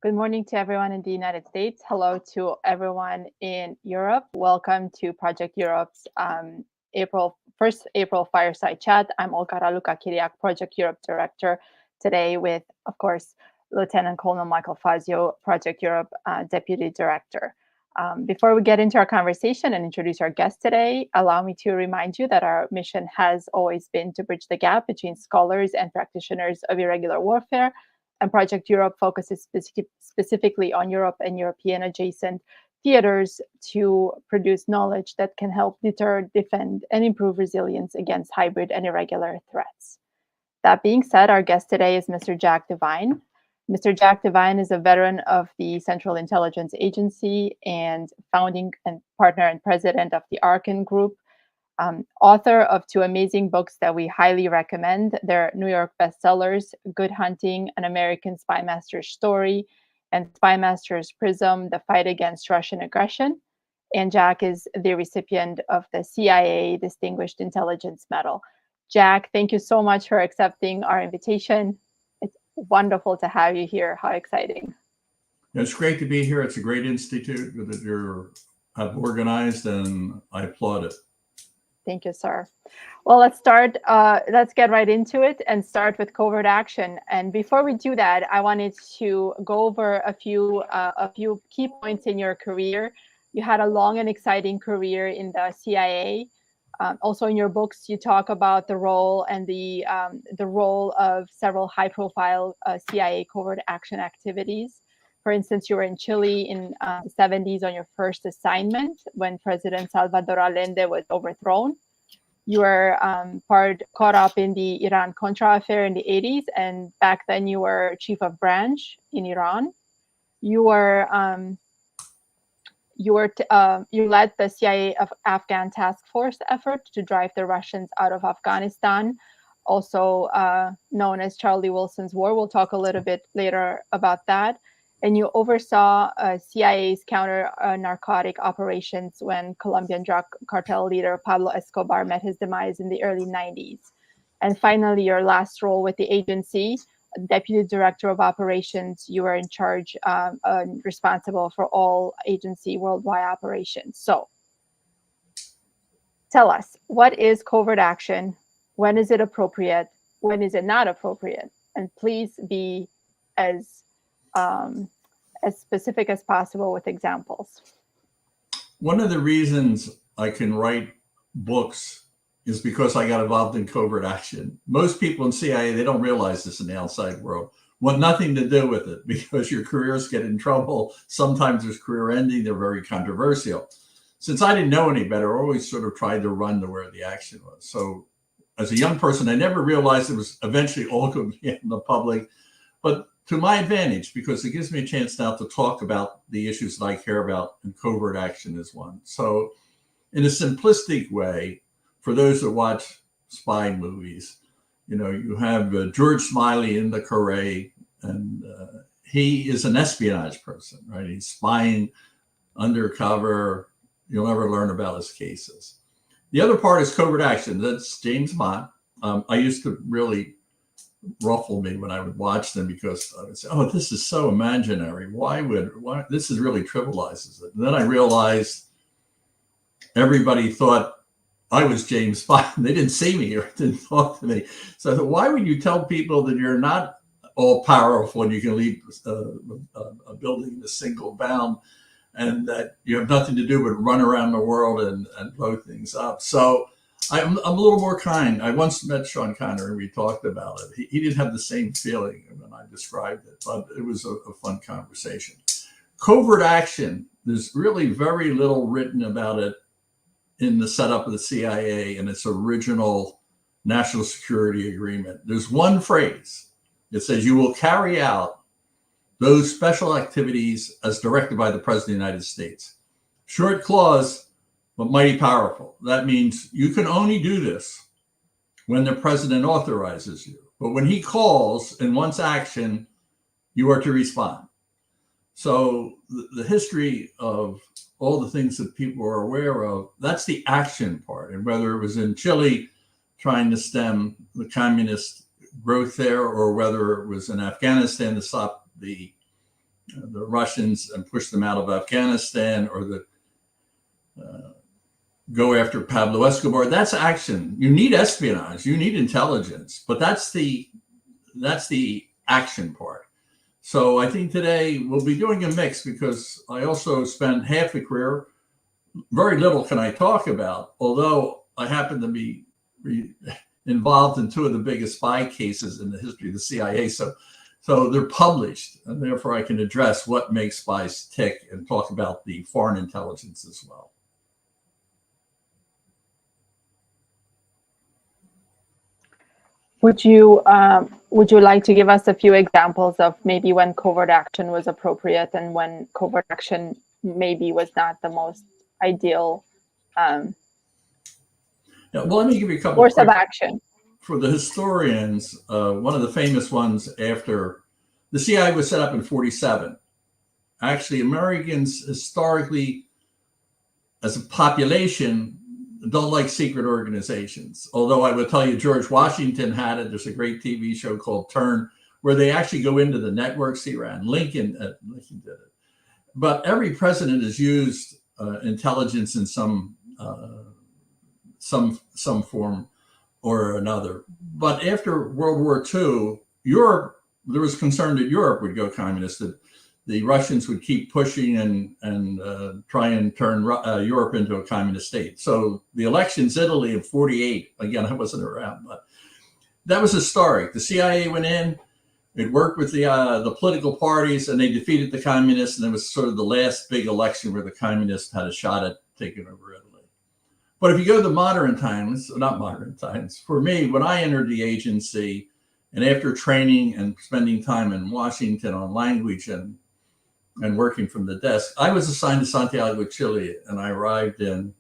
Good morning to everyone in the United States. Hello to everyone in Europe. Welcome to Project Europe's April Fireside Chat. I'm Olga Raluca-Kiriak, Project Europe Director, today with, of course, Lieutenant Colonel Michael Fazio, Project Europe Deputy Director. Before we get into our conversation and introduce our guest today, allow me to remind you that our mission has always been to bridge the gap between scholars and practitioners of irregular warfare. And Project Europe focuses specifically on Europe and European adjacent theaters to produce knowledge that can help deter, defend, and improve resilience against hybrid and irregular threats. That being said, our guest today is Mr. Jack Devine. Mr. Jack Devine is a veteran of the Central Intelligence Agency and founding and partner and president of the Arkin Group. Author of two amazing books that we highly recommend. They're New York bestsellers, Good Hunting, An American Spy Master's Story, and Spy Master's Prism, The Fight Against Russian Aggression. And Jack is the recipient of the CIA Distinguished Intelligence Medal. Jack, thank you so much for accepting our invitation. It's wonderful to have you here. How exciting. It's great to be here. It's a great institute that you have organized, and I applaud it. Thank you, sir. Well, let's start. Let's get right into it and start with covert action. And before we do that, I wanted to go over a few key points in your career. You had a long and exciting career in the CIA. Also, in your books, you talk about the role and the role of several high-profile CIA covert action activities. For instance, you were in Chile in the 70s on your first assignment when President Salvador Allende was overthrown. You were caught up in the Iran-Contra affair in the 80s, and back then you were chief of branch in Iran. You led the CIA Afghan task force effort to drive the Russians out of Afghanistan, also known as Charlie Wilson's War. We'll talk a little bit later about that. And you oversaw CIA's counter-narcotic operations when Colombian drug cartel leader Pablo Escobar met his demise in the early 90s. And finally, your last role with the agency, Deputy Director of Operations, you were in charge, responsible for all agency worldwide operations. So tell us, what is covert action? When is it appropriate? When is it not appropriate? And please be as specific as possible with examples. One of the reasons I can write books is because I got involved in covert action. Most people in CIA, they don't realize this in the outside world, want nothing to do with it because your careers get in trouble. Sometimes there's career ending. They're very controversial. Since I didn't know any better, I always sort of tried to run to where the action was. So as a young person, I never realized it was eventually all going to be in the public, but to my advantage, because it gives me a chance now to talk about the issues that I care about, and covert action is one. So in a simplistic way, for those that watch spy movies, you have George Smiley in the Corée, and he is an espionage person, right? He's spying undercover. You'll never learn about his cases. The other part is covert action. That's James Bond. I used to really ruffle me when I would watch them because I would say, oh, this is so imaginary. Why this is really trivializes it. And then I realized everybody thought I was James Bond. They didn't see me or didn't talk to me. So I thought, why would you tell people that you're not all powerful and you can lead a building in a single bound and that you have nothing to do but run around the world and blow things up? So I'm a little more kind. I once met Sean Connery and we talked about it. He didn't have the same feeling when I described it, but it was a fun conversation. Covert action, there's really very little written about it in the setup of the CIA and its original national security agreement. There's one phrase. It says you will carry out those special activities as directed by the President of the United States. Short clause, but mighty powerful. That means you can only do this when the president authorizes you. But when he calls and wants action, you are to respond. So the history of all the things that people are aware of, that's the action part. And whether it was in Chile trying to stem the communist growth there, or whether it was in Afghanistan to stop the the Russians and push them out of Afghanistan, or the go after Pablo Escobar. That's action. You need espionage, you need intelligence, but that's the action part. So I think today we'll be doing a mix, because I also spent half a career. Very little can I talk about, although I happen to be involved in two of the biggest spy cases in the history of the CIA. So they're published, and therefore I can address what makes spies tick and talk about the foreign intelligence as well. Would you like to give us a few examples of maybe when covert action was appropriate and when covert action maybe was not the most ideal? Yeah, well, let me give you a couple course of action. For the historians. One of the famous ones, after the CIA was set up in 1947. Actually, Americans historically, as a population, don't like secret organizations. Although I would tell you, George Washington had it. There's a great TV show called Turn, where they actually go into the networks he ran. Lincoln did it. But every president has used intelligence in some form or another. But after World War II, Europe, there was concern that Europe would go communist, that the Russians would keep pushing and try and turn Europe into a communist state. So the elections, Italy in 1948, again, I wasn't around, but that was historic. The CIA went in, it worked with the political parties, and they defeated the communists, and it was sort of the last big election where the communists had a shot at taking over Italy. But if you go to modern times, not modern times, for me, when I entered the agency, and after training and spending time in Washington on language and working from the desk, I was assigned to Santiago, Chile, and I arrived in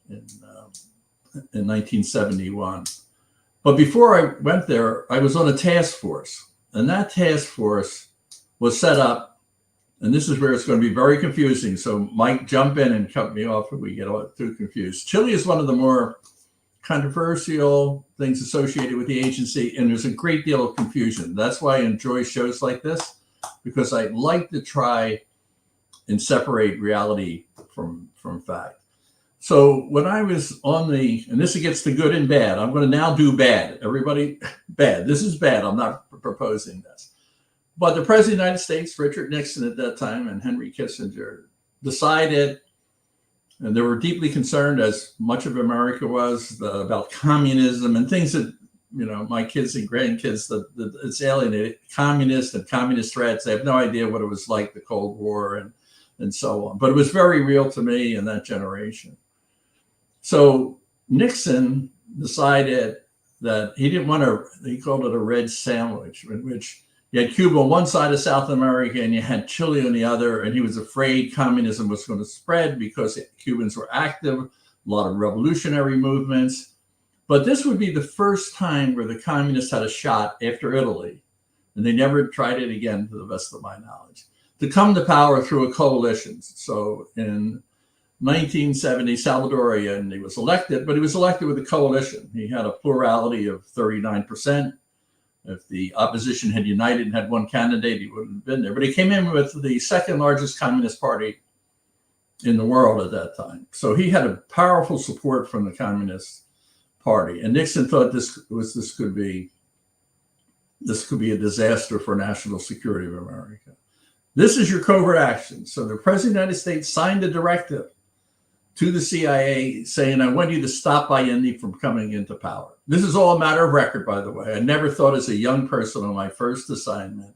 1971. But before I went there, I was on a task force, and that task force was set up, and this is where it's going to be very confusing. So Mike, jump in and cut me off if we get too confused. Chile is one of the more controversial things associated with the agency, and there's a great deal of confusion. That's why I enjoy shows like this, because I like to try and separate reality from fact. So when I was on and this gets to good and bad, I'm going to now do bad. Everybody, bad. This is bad. I'm not proposing this. But the President of the United States, Richard Nixon at that time, and Henry Kissinger decided, and they were deeply concerned, as much of America was, about communism and things that, my kids and grandkids, it's alienated. Communists and communist threats. They have no idea what it was like, the Cold War and so on. But it was very real to me and that generation. So Nixon decided that he didn't want he called it a red sandwich, in which you had Cuba on one side of South America and you had Chile on the other. And he was afraid communism was going to spread because Cubans were active, a lot of revolutionary movements. But this would be the first time where the communists had a shot after Italy, and they never tried it again, to the best of my knowledge, to come to power through a coalition. So in 1970, Salvador Allende was elected, but he was elected with a coalition. He had a plurality of 39%. If the opposition had united and had one candidate, he wouldn't have been there. But he came in with the second largest communist party in the world at that time. So he had a powerful support from the Communist Party. And Nixon thought this could be a disaster for national security of America. This is your covert action. So the President of the United States signed a directive to the CIA saying, I want you to stop Allende from coming into power. This is all a matter of record, by the way. I never thought as a young person on my first assignment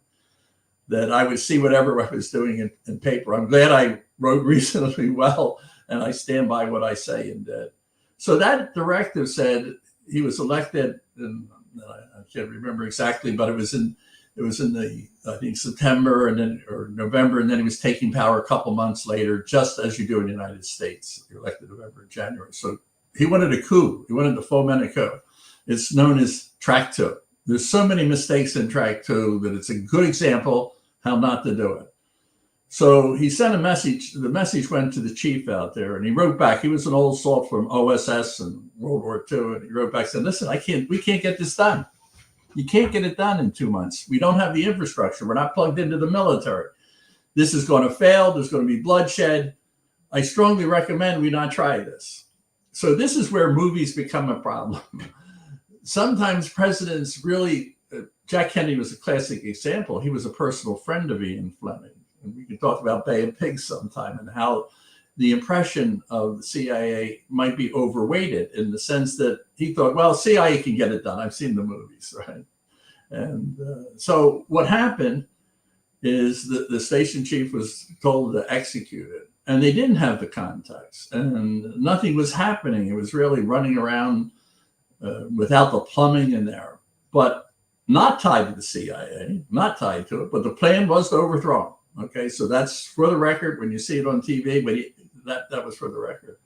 that I would see whatever I was doing in paper. I'm glad I wrote reasonably well, and I stand by what I say and did. So that directive said he was elected, and I can't remember exactly, but it was in the, I think, September or November, and then he was taking power a couple months later, just as you do in the United States. You're elected November and January. So he wanted a coup. He wanted to foment a coup. It's known as track two. There's so many mistakes in track two that it's a good example how not to do it. So he sent a message. The message went to the chief out there, and he wrote back. He was an old salt from OSS and World War II, and he wrote back saying, "Listen, we can't get this done. You can't get it done in 2 months. We don't have the infrastructure. We're not plugged into the military." this is going to fail. There's going to be bloodshed. I strongly recommend we not try this. So this is where movies become a problem. Sometimes presidents really, Jack Kennedy was a classic example. He was a personal friend of Ian Fleming. And we can talk about Bay of Pigs sometime and how the impression of the CIA might be overweighted in the sense that he thought, well, CIA can get it done. I've seen the movies, right? And so what happened is that the station chief was told to execute it. And they didn't have the contacts, and nothing was happening. It was really running around without the plumbing in there, but not tied to the CIA, not tied to it. But the plan was to overthrow him. Okay, so that's for the record. When you see it on TV, but that was for the record.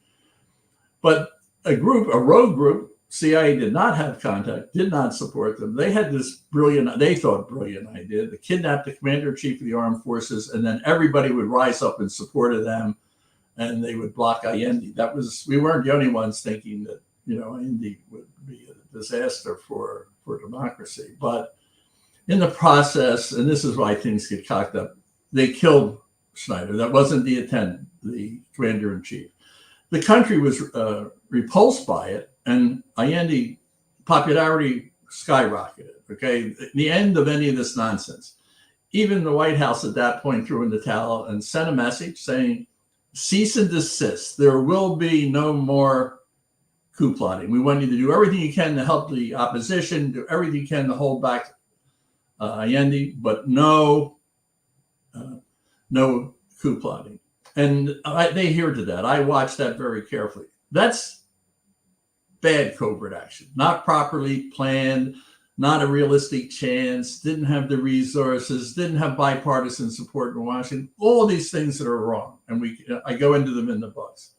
But a rogue group, CIA did not have contact, did not support them. They had this brilliant idea to kidnap the commander-in-chief of the armed forces, and then everybody would rise up in support of them, and they would block Allende. We weren't the only ones thinking that, Allende would be a disaster for democracy. But in the process, and this is why things get cocked up, they killed Schneider. That wasn't the intent, the commander-in-chief. The country was repulsed by it, and Allende popularity skyrocketed. Okay, the end of any of this nonsense. Even the White House at that point threw in the towel and sent a message saying, cease and desist. There will be no more coup plotting. We want you to do everything you can to help the opposition, do everything you can to hold back Allende, but no coup plotting. And they adhere to that. I watched that very carefully. That's bad covert action, not properly planned, not a realistic chance, didn't have the resources, didn't have bipartisan support in Washington, all these things that are wrong. And I go into them in the books.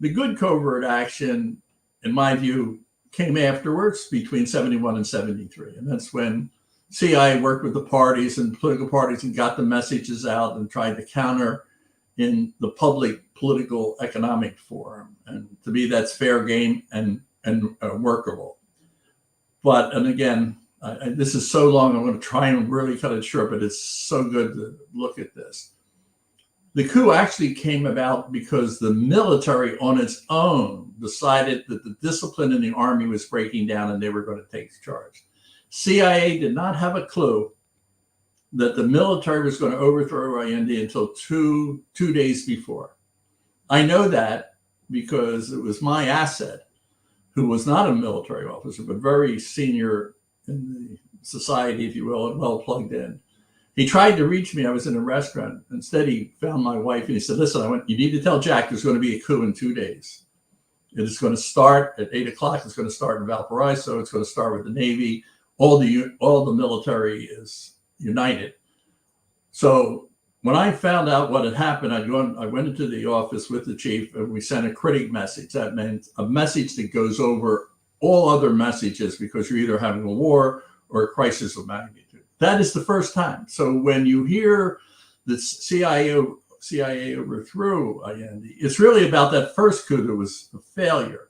The good covert action, in my view, came afterwards between 71 and 73. And that's when CIA worked with the parties and political parties and got the messages out and tried to counter in the public political economic forum. And to me, that's fair game and workable. But, and again, this is so long, I'm going to try and really cut it short, but it's so good to look at this. The coup actually came about because the military on its own decided that the discipline in the army was breaking down and they were going to take charge. CIA did not have a clue that the military was going to overthrow Allende until two days before. I know that because it was my asset, who was not a military officer, but very senior in the society, if you will, and well plugged in. He tried to reach me. I was in a restaurant. Instead, he found my wife and he said, listen, you need to tell Jack there's going to be a coup in 2 days. It is going to start at 8 o'clock. It's going to start in Valparaiso. It's going to start with the Navy. All the military is united. So when I found out what had happened, I went into the office with the chief and we sent a critic message. That meant a message that goes over all other messages because you're either having a war or a crisis of magnitude. That is the first time. So when you hear the CIA overthrew Allende, it's really about that first coup that was a failure.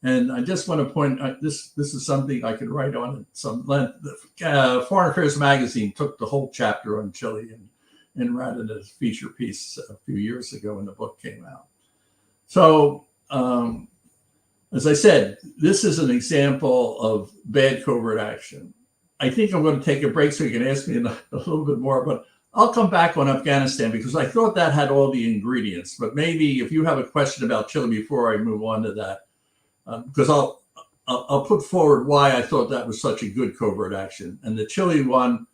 And I just want to point out, this is something I could write on at some length. Foreign Affairs magazine took the whole chapter on Chile and ran it as a feature piece a few years ago when the book came out. So, as I said, this is an example of bad covert action. I think I'm going to take a break so you can ask me a little bit more, but I'll come back on Afghanistan because I thought that had all the ingredients. But maybe if you have a question about Chile before I move on to that, because I'll put forward why I thought that was such a good covert action. And the Chile one,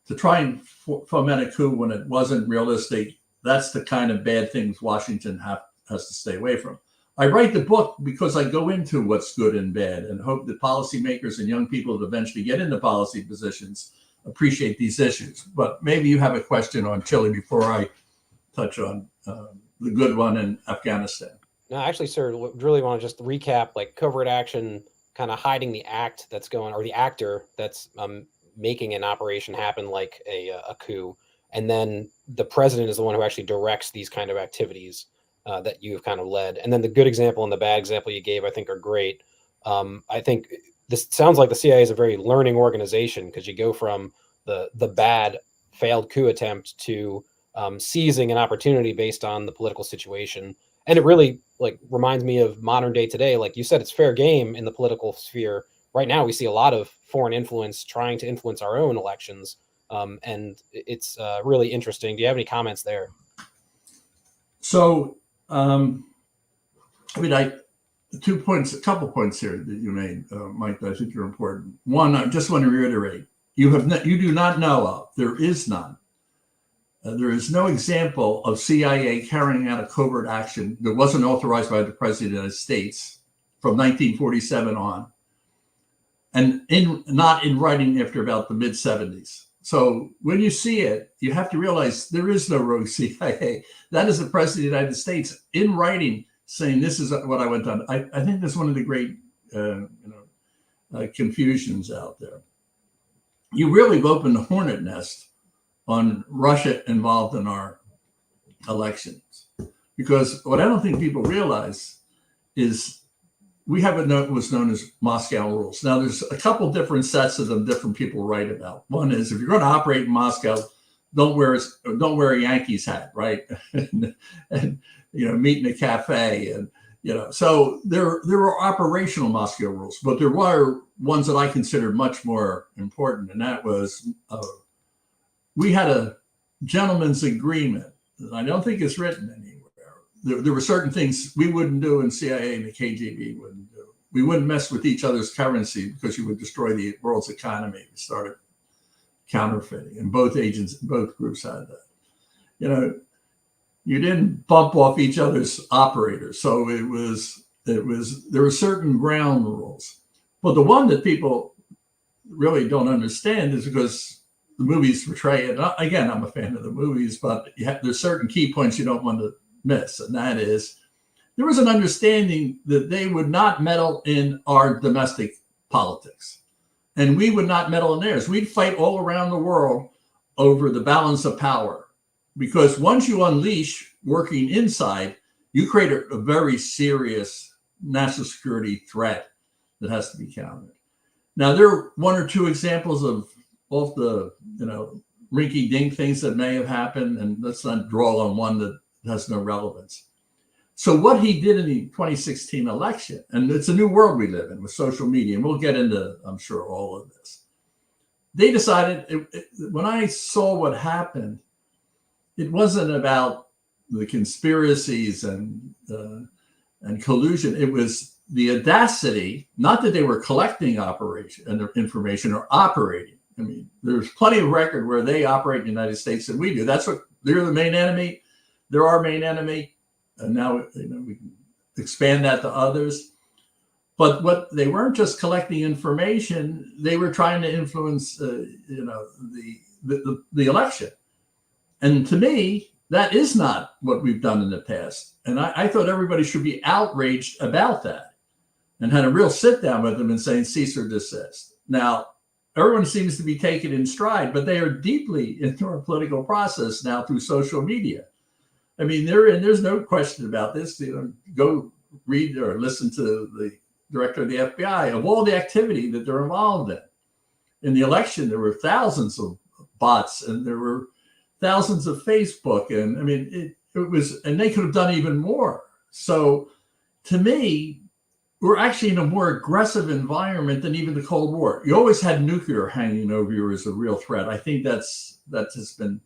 to try and foment a coup when it wasn't realistic, that's the kind of bad things Washington has to stay away from. I write the book because I go into what's good and bad and hope that policymakers and young people that eventually get into policy positions appreciate these issues. But maybe you have a question on Chile before I touch on the good one in Afghanistan. No, actually, sir, really want to just recap like covert action, kind of hiding the act that's going, or the actor that's making an operation happen like a coup. And then the president is the one who actually directs these kind of activities that you've kind of led. And then the good example and the bad example you gave, I think, are great. I think this sounds like the CIA is a very learning organization because you go from the bad failed coup attempt to seizing an opportunity based on the political situation. And it really like reminds me of modern day today. Like you said, it's fair game in the political sphere. Right now, we see a lot of foreign influence trying to influence our own elections. And it's really interesting. Do you have any comments there? So, I mean, a couple points here that you made, Mike, that I think are important. One, I just want to reiterate, you do not know of, there is none. There is no example of CIA carrying out a covert action that wasn't authorized by the President of the United States from 1947 on, and not in writing after about the mid-70s. So when you see it, you have to realize there is no rogue CIA. That is the President of the United States in writing saying, this is what I went on. I think that's one of the great confusions out there. You really have opened a hornet nest on Russia involved in our elections. Because what I don't think people realize is we have what was known as Moscow rules. Now, there's a couple different sets of them different people write about. One is if you're going to operate in Moscow, don't wear a Yankees hat, right? and meet in a cafe, and So there were operational Moscow rules, but there were ones that I considered much more important, and that was we had a gentleman's agreement that I don't think is written anywhere. There were certain things we wouldn't do, and CIA and the KGB wouldn't do. We wouldn't mess with each other's currency because you would destroy the world's economy. We started counterfeiting, and both groups had that. You didn't bump off each other's operators. So there were certain ground rules. But the one that people really don't understand is because the movies portray it. Again, I'm a fan of the movies, but there's certain key points you don't want to miss. And that is, there was an understanding that they would not meddle in our domestic politics. And we would not meddle in theirs. We'd fight all around the world over the balance of power. Because once you unleash working inside, you create a very serious national security threat that has to be countered. Now, there are one or two examples of both the rinky-dink things that may have happened, and let's not draw on one that has no relevance. So what he did in the 2016 election, and it's a new world we live in with social media, and we'll get into, I'm sure, all of this. They decided, when I saw what happened, it wasn't about the conspiracies and collusion. It was the audacity, not that they were collecting information or operating. I mean, there's plenty of record where they operate in the United States than we do. That's what they're the main enemy. They're our main enemy. And now we can expand that to others. But what they weren't just collecting information, they were trying to influence, the election. And to me, that is not what we've done in the past. And I thought everybody should be outraged about that and had a real sit down with them and saying, cease or desist. Now, everyone seems to be taken in stride, but they are deeply into our political process now through social media. I mean, there's no question about this. Go read or listen to the director of the FBI of all the activity that they're involved in. In the election, there were thousands of bots, and there were thousands of Facebook, and I mean, it was, and they could have done even more. So, to me, we're actually in a more aggressive environment than even the Cold War. You always had nuclear hanging over you as a real threat. I think that has been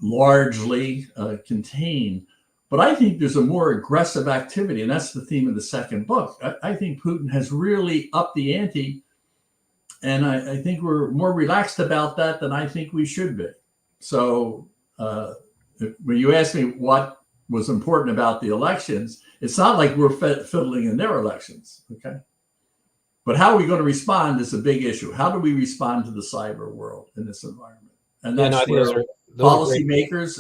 largely contained. But I think there's a more aggressive activity, and that's the theme of the second book. I think Putin has really upped the ante, and I think we're more relaxed about that than I think we should be. So when you ask me what was important about the elections, it's not like we're fiddling in their elections, okay? But how are we going to respond is a big issue. How do we respond to the cyber world in this environment? And that's where policymakers,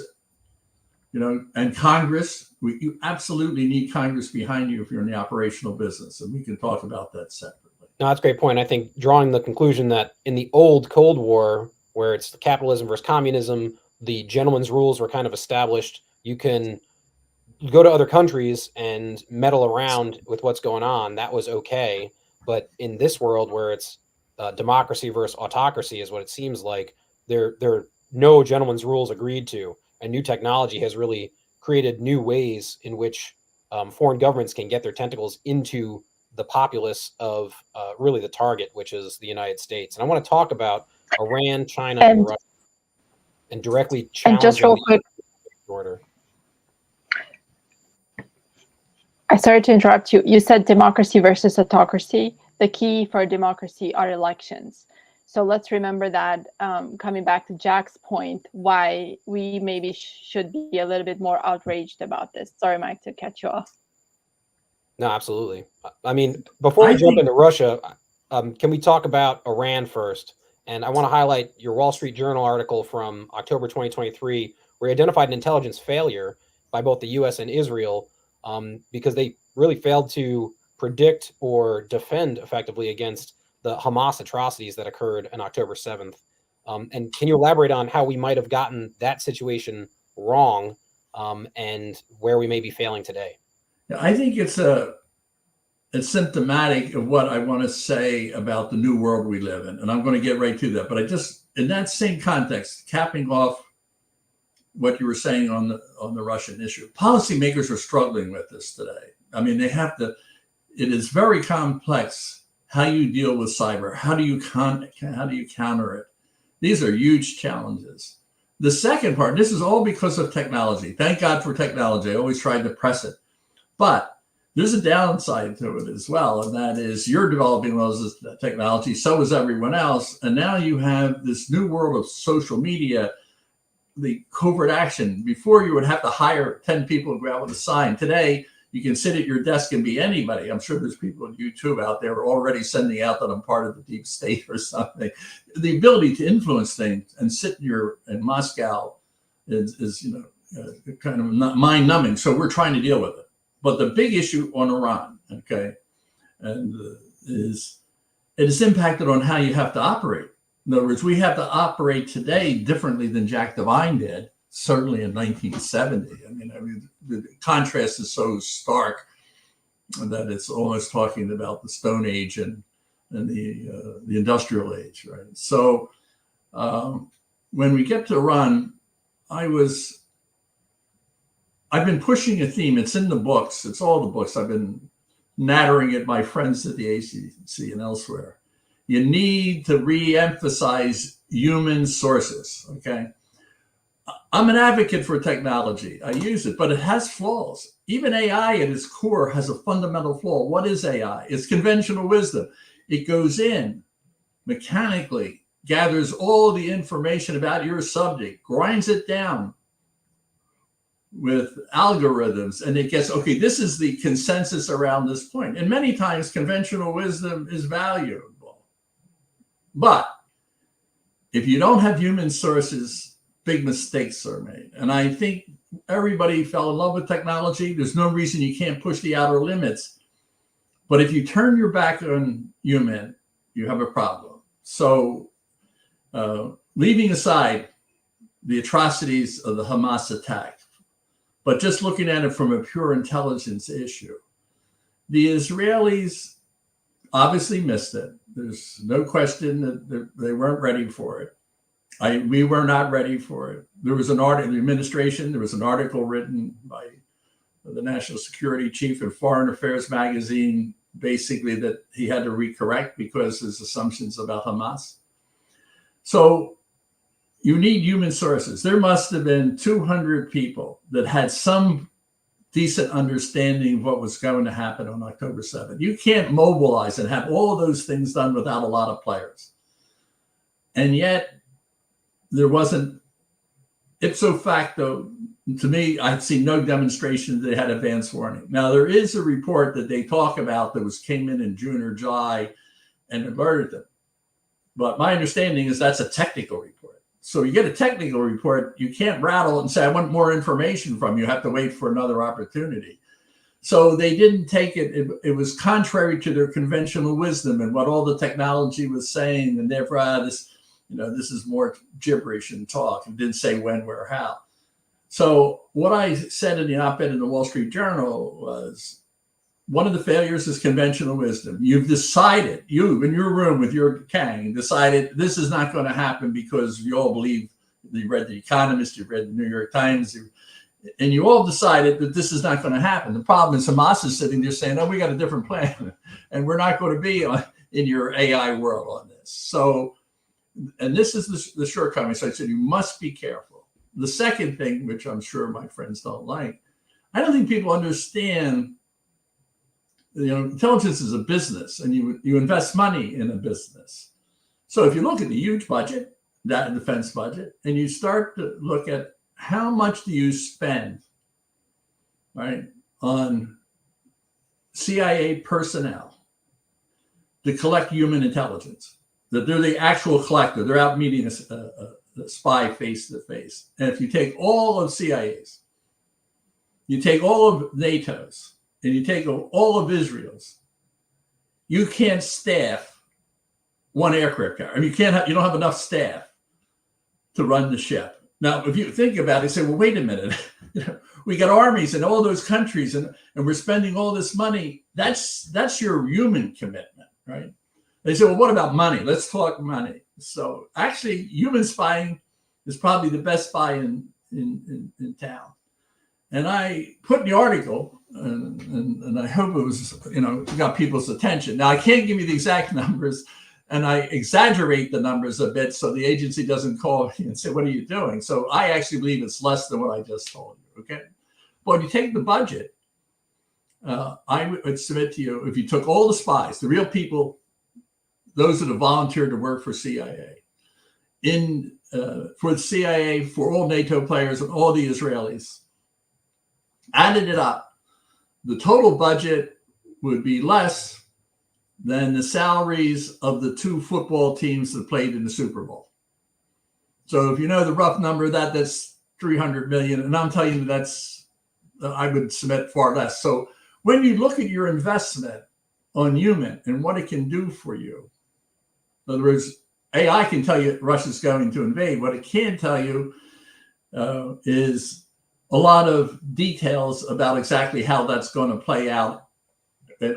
and Congress, you absolutely need Congress behind you if you're in the operational business. And we can talk about that separately. No, that's a great point. I think drawing the conclusion that in the old Cold War, where it's capitalism versus communism, the gentleman's rules were kind of established. You can go to other countries and meddle around with what's going on. That was okay. But in this world where it's democracy versus autocracy is what it seems like, they're no gentleman's rules agreed to, and new technology has really created new ways in which foreign governments can get their tentacles into the populace of really the target, which is the United States. And I want to talk about Iran, China, and Russia, and directly and just challenging real quick, the order. I started to interrupt you. You said democracy versus autocracy. The key for democracy are elections. So let's remember that, coming back to Jack's point, why we maybe should be a little bit more outraged about this. Sorry, Mike, to cut you off. No, absolutely. I mean, before we jump into Russia, can we talk about Iran first? And I want to highlight your Wall Street Journal article from October 2023, where you identified an intelligence failure by both the U.S. and Israel because they really failed to predict or defend effectively against the Hamas atrocities that occurred on October 7th. And can you elaborate on how we might have gotten that situation wrong and where we may be failing today? I think it's symptomatic of what I want to say about the new world we live in. And I'm going to get right to that. But I just, in that same context, capping off what you were saying on the Russian issue, policymakers are struggling with this today. I mean, they have to, it is very complex how you deal with cyber. How do you counter it? These are huge challenges. The second part, this is all because of technology. Thank God for technology. I always tried to press it. But there's a downside to it as well, and that is you're developing those technology, so is everyone else. And now you have this new world of social media, the covert action. Before you would have to hire 10 people to go out with a sign. Today, you can sit at your desk and be anybody. I'm sure there's people on YouTube out there already sending out that I'm part of the deep state or something. The ability to influence things and sit in Moscow is kind of mind numbing. So we're trying to deal with it. But the big issue on Iran, okay, and it is impacted on how you have to operate. In other words, we have to operate today differently than Jack Devine did, certainly in 1970. I mean, the contrast is so stark that it's almost talking about the Stone Age and the Industrial Age, right? So when we get to Iran, I've been pushing a theme. It's in the books. It's all the books. I've been nattering at my friends at the ACC and elsewhere. You need to re-emphasize human sources, okay? I'm an advocate for technology. I use it, but it has flaws. Even AI at its core has a fundamental flaw. What is AI? It's conventional wisdom. It goes in mechanically, gathers all the information about your subject, grinds it down with algorithms, and it gets, okay, this is the consensus around this point. And many times conventional wisdom is valuable. But if you don't have human sources, big mistakes are made. And I think everybody fell in love with technology. There's no reason you can't push the outer limits. But if you turn your back on human, you have a problem. So leaving aside the atrocities of the Hamas attack, but just looking at it from a pure intelligence issue, the Israelis obviously missed it. There's no question that they weren't ready for it. We were not ready for it. There was an article in the administration. There was an article written by the national security chief in Foreign Affairs magazine, basically that he had to recorrect because his assumptions about Hamas. So you need human sources. There must have been 200 people that had some decent understanding of what was going to happen on October 7th. You can't mobilize and have all of those things done without a lot of players. And yet there wasn't, ipso facto, to me, I'd seen no demonstration that they had advance warning. Now, there is a report that they talk about that came in June or July and alerted them. But my understanding is that's a technical report. So you get a technical report, you can't rattle it and say, I want more information from you. You have to wait for another opportunity. So they didn't take it. It was contrary to their conventional wisdom and what all the technology was saying. And therefore, this is more gibberish and talk. It didn't say when, where, how. So what I said in the op-ed in the Wall Street Journal was, one of the failures is conventional wisdom. You've decided, you in your room with your gang decided this is not going to happen because you all believe you read The Economist, you read the New York Times, and you all decided that this is not going to happen. The problem is Hamas is sitting there saying, "Oh, we got a different plan, and we're not going to be in your AI world on this." So, and this is the shortcoming. So I said, you must be careful. The second thing, which I'm sure my friends don't like, I don't think people understand, intelligence is a business, and you invest money in a business. So if you look at the huge budget, that defense budget, and you start to look at how much do you spend, right, on CIA personnel to collect human intelligence, that they're the actual collector. They're out meeting a spy face to face. And if you take all of CIA's, you take all of NATO's, and you take all of Israel's, you can't staff one aircraft carrier. I mean, you don't have enough staff to run the ship. Now, if you think about it, say, well, wait a minute. We got armies in all those countries, and we're spending all this money. That's your human commitment, right? They say, well, what about money? Let's talk money. So actually, human spying is probably the best spy in town. And I put in the article, and I hope it was, got people's attention. Now, I can't give you the exact numbers, and I exaggerate the numbers a bit so the agency doesn't call me and say, what are you doing? So I actually believe it's less than what I just told you, okay? But when you take the budget, I would submit to you, if you took all the spies, the real people, those that have volunteered to work for CIA, for the CIA, for all NATO players and all the Israelis, added it up, the total budget would be less than the salaries of the 2 football teams that played in the Super Bowl. So if you know the rough number of that, that's 300 million. And I'm telling you I would submit far less. So when you look at your investment on human and what it can do for you, in other words, AI can tell you Russia's going to invade. What it can tell you is a lot of details about exactly how that's going to play out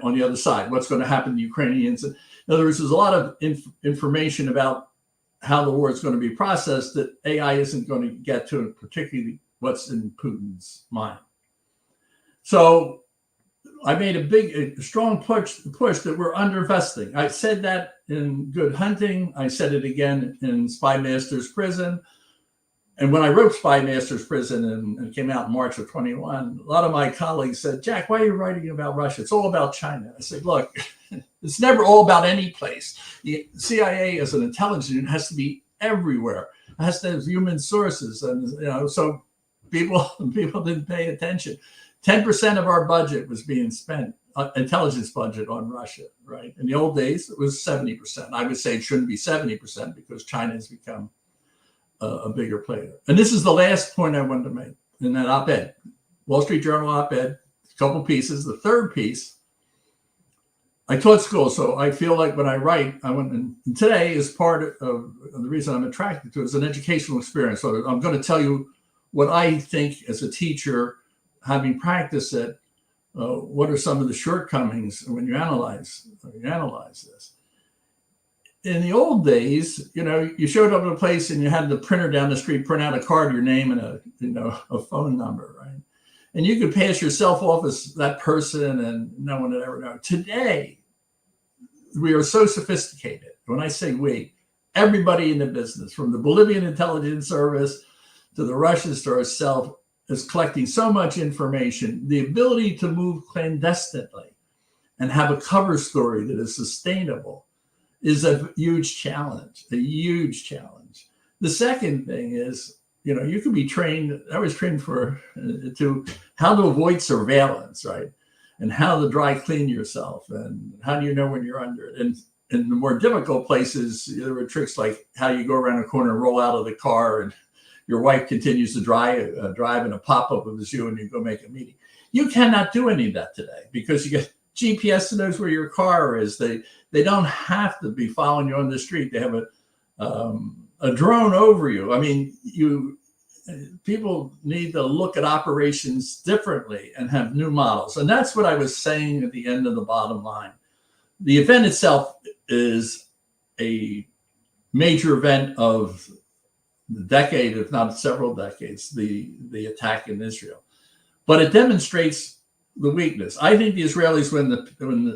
on the other side, what's going to happen to the Ukrainians. In other words, there's a lot of information about how the war is going to be processed that AI isn't going to get to, particularly what's in Putin's mind. So I made a strong push that we're underinvesting. I said that in Good Hunting. I said it again in Spy Master's Prison. And when I wrote Spy Master's Prison and it came out in March of 21, a lot of my colleagues said, Jack, why are you writing about Russia? It's all about China. I said, look, it's never all about any place. The CIA as an intelligence unit has to be everywhere. It has to have human sources. And, so people didn't pay attention. 10% of our budget was being spent, intelligence budget, on Russia, right? In the old days, it was 70%. I would say it shouldn't be 70% because China has become a bigger player. And this is the last point I wanted to make in that op-ed, Wall Street Journal op-ed, a couple pieces. The third piece, I taught school, so I feel like when I write, and today is part of the reason I'm attracted to it, is an educational experience. So I'm going to tell you what I think as a teacher, having practiced it, what are some of the shortcomings when you analyze this. In the old days, you showed up at a place and you had the printer down the street print out a card, your name and a phone number, right? And you could pass yourself off as that person and no one would ever know. Today, we are so sophisticated. When I say we, everybody in the business, from the Bolivian intelligence service to the Russians to ourselves, is collecting so much information. The ability to move clandestinely and have a cover story that is sustainable is a huge challenge, The second thing is, you could be trained. I was trained to how to avoid surveillance, right? And how to dry clean yourself, and how do you know when you're under it? And in the more difficult places, there were tricks like how you go around a corner and roll out of the car, and your wife continues to drive, and a pop-up of you, and you go make a meeting. You cannot do any of that today because you get GPS that knows where your car is. They don't have to be following you on the street. They have a drone over you. I mean, people need to look at operations differently and have new models. And that's what I was saying at the end of the bottom line. The event itself is a major event of decade, if not several decades, the attack in Israel. But it demonstrates the weakness. I think the Israelis, when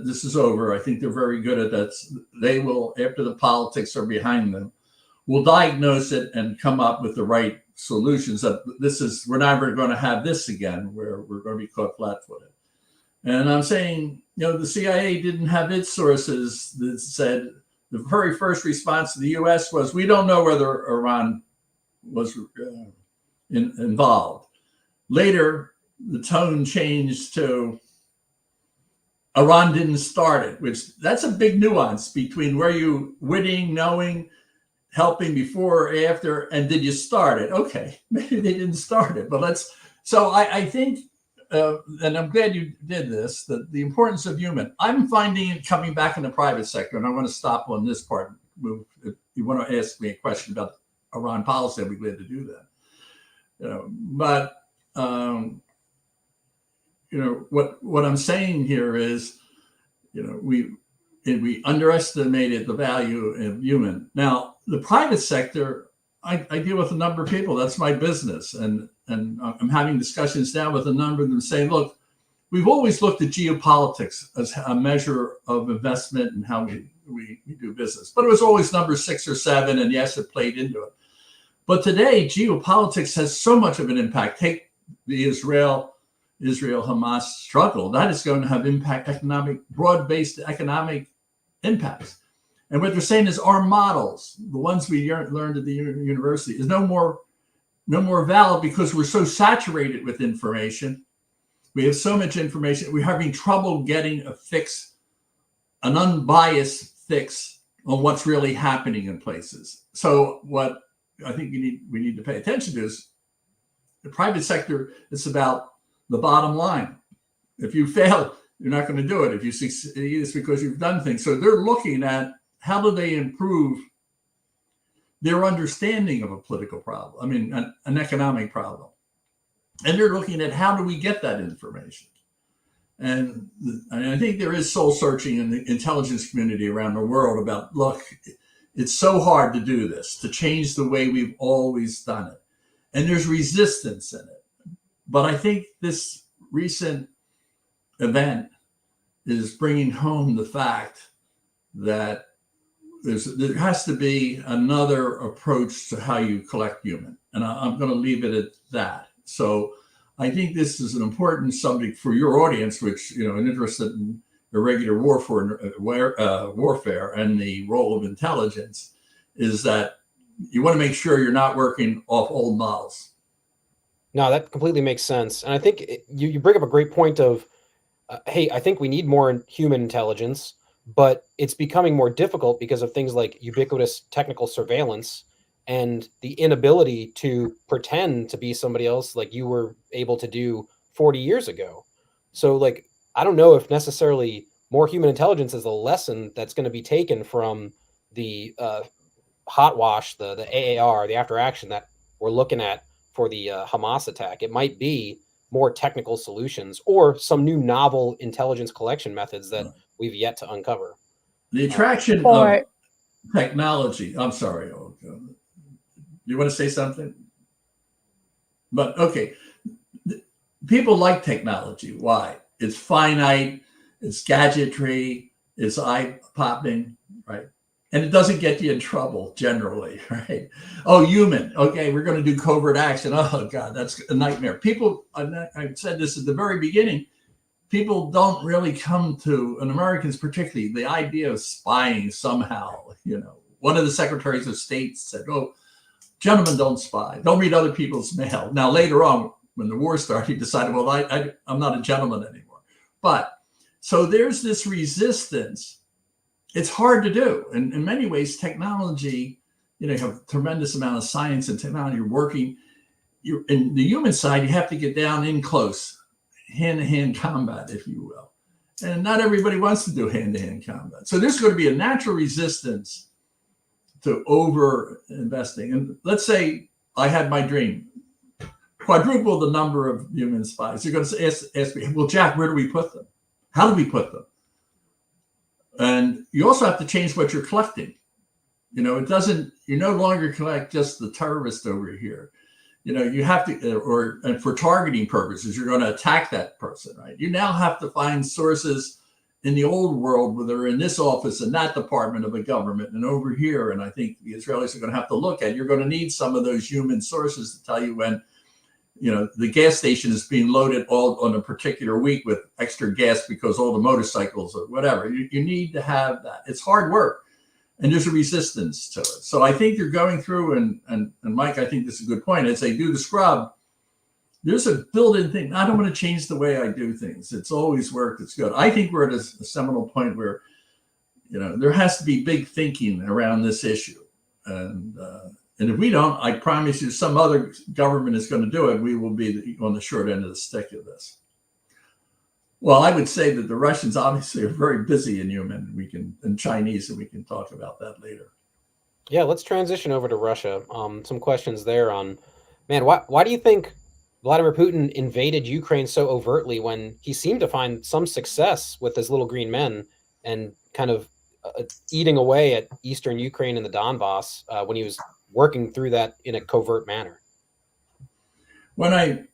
this is over, I think they're very good at that. They will, after the politics are behind them, will diagnose it and come up with the right solutions. That we're never going to have this again, where we're going to be caught flat-footed. And I'm saying, the CIA didn't have its sources that said the very first response to the U.S. was, we don't know whether Iran was involved. Later, the tone changed to Iran didn't start it, which that's a big nuance between where you winning, knowing, helping before or after, and did you start it? Okay, maybe they didn't start it, but I think, and I'm glad you did this, that the importance of human, I'm finding it coming back in the private sector, and I want to stop on this part. If you want to ask me a question about Iran policy, I'd be glad to do that. What I'm saying here is, we underestimated the value of human. Now, the private sector, I deal with a number of people. That's my business, and I'm having discussions now with a number of them saying, look, we've always looked at geopolitics as a measure of investment and how we do business, but it was always number 6 or 7, and yes, it played into it. But today, geopolitics has so much of an impact. Take the Israel-Hamas struggle. That is going to have broad-based economic impacts. And what they're saying is our models, the ones we learned at the university, is no more valid because we're so saturated with information. We have so much information. We're having trouble getting a fix, an unbiased fix on what's really happening in places. So what I think we need to pay attention to is the private sector. It's about the bottom line. If you fail, you're not going to do it. If you succeed, it's because you've done things. So they're looking at how do they improve their understanding of a political problem, an economic problem. And they're looking at how do we get that information. And I think there is soul searching in the intelligence community around the world about, look, it's so hard to do this, to change the way we've always done it. And there's resistance in it. But I think this recent event is bringing home the fact that there has to be another approach to how you collect human. And I'm going to leave it at that. So I think this is an important subject for your audience, which, are interested in irregular warfare and the role of intelligence, is that you want to make sure you're not working off old models. No, that completely makes sense. And I think you bring up a great point of, hey, I think we need more human intelligence, but it's becoming more difficult because of things like ubiquitous technical surveillance and the inability to pretend to be somebody else like you were able to do 40 years ago. So I don't know if necessarily more human intelligence is a lesson that's going to be taken from the hot wash, the AAR, the after action that we're looking at for the Hamas attack. It might be more technical solutions or some new novel intelligence collection methods that we've yet to uncover. The attraction of technology. I'm sorry. You want to say something? But okay. People like technology. Why? It's finite, it's gadgetry, it's eye-popping, right? And it doesn't get you in trouble generally, right? Oh, human. Okay, we're going to do covert action. Oh, God, that's a nightmare. People, I said this at the very beginning, people don't really come to, and Americans particularly, the idea of spying somehow. One of the secretaries of state said, oh, gentlemen don't spy. Don't read other people's mail. Now, later on, when the war started, he decided, well, I'm not a gentleman anymore. But so there's this resistance. It's hard to do. And in many ways, technology, you have a tremendous amount of science and technology working. In the human side, you have to get down in close, hand-to-hand combat, if you will. And not everybody wants to do hand-to-hand combat. So there's going to be a natural resistance to over-investing. And let's say I had my dream, quadruple the number of human spies. You're going to ask me, well, Jack, where do we put them? How do we put them? And you also have to change what you're collecting. It doesn't, you no longer collect just the terrorist over here. You have to, and for targeting purposes, you're going to attack that person, right? You now have to find sources in the old world where they're in this office and that department of a government and over here. And I think the Israelis are going to have to look at, you're going to need some of those human sources to tell you when, the gas station is being loaded all on a particular week with extra gas because all the motorcycles or whatever. You need to have that. It's hard work. And there's a resistance to it. So I think you're going through, and Mike, I think this is a good point. As they do the scrub, there's a built-in thing. I don't want to change the way I do things. It's always worked. It's good. I think we're at a seminal point where, there has to be big thinking around this issue. And if we don't, I promise you, some other government is going to do it. We will be on the short end of the stick of this. Well, I would say that the Russians obviously are very busy in human, and Chinese, and we can talk about that later. Yeah, let's transition over to Russia. Some questions there on, man, why do you think Vladimir Putin invaded Ukraine so overtly when he seemed to find some success with his little green men and kind of eating away at eastern Ukraine and the Donbass when he was working through that in a covert manner? When I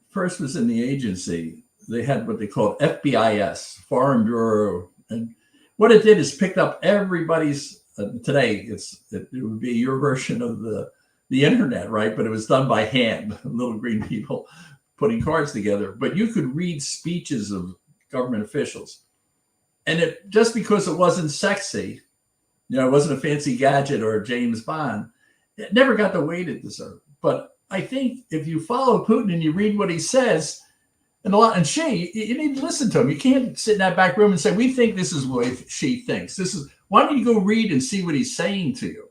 first was in the agency, they had what they called FBIS, Foreign Bureau. And what it did is picked up everybody's, today it would be your version of the internet, right? But it was done by hand, little green people putting cards together. But you could read speeches of government officials. And just because it wasn't sexy, it wasn't a fancy gadget or a James Bond, it never got the weight it deserved. But I think if you follow Putin and you read what he says, you need to listen to him. You can't sit in that back room and say, we think this is what she thinks. Why don't you go read and see what he's saying to you?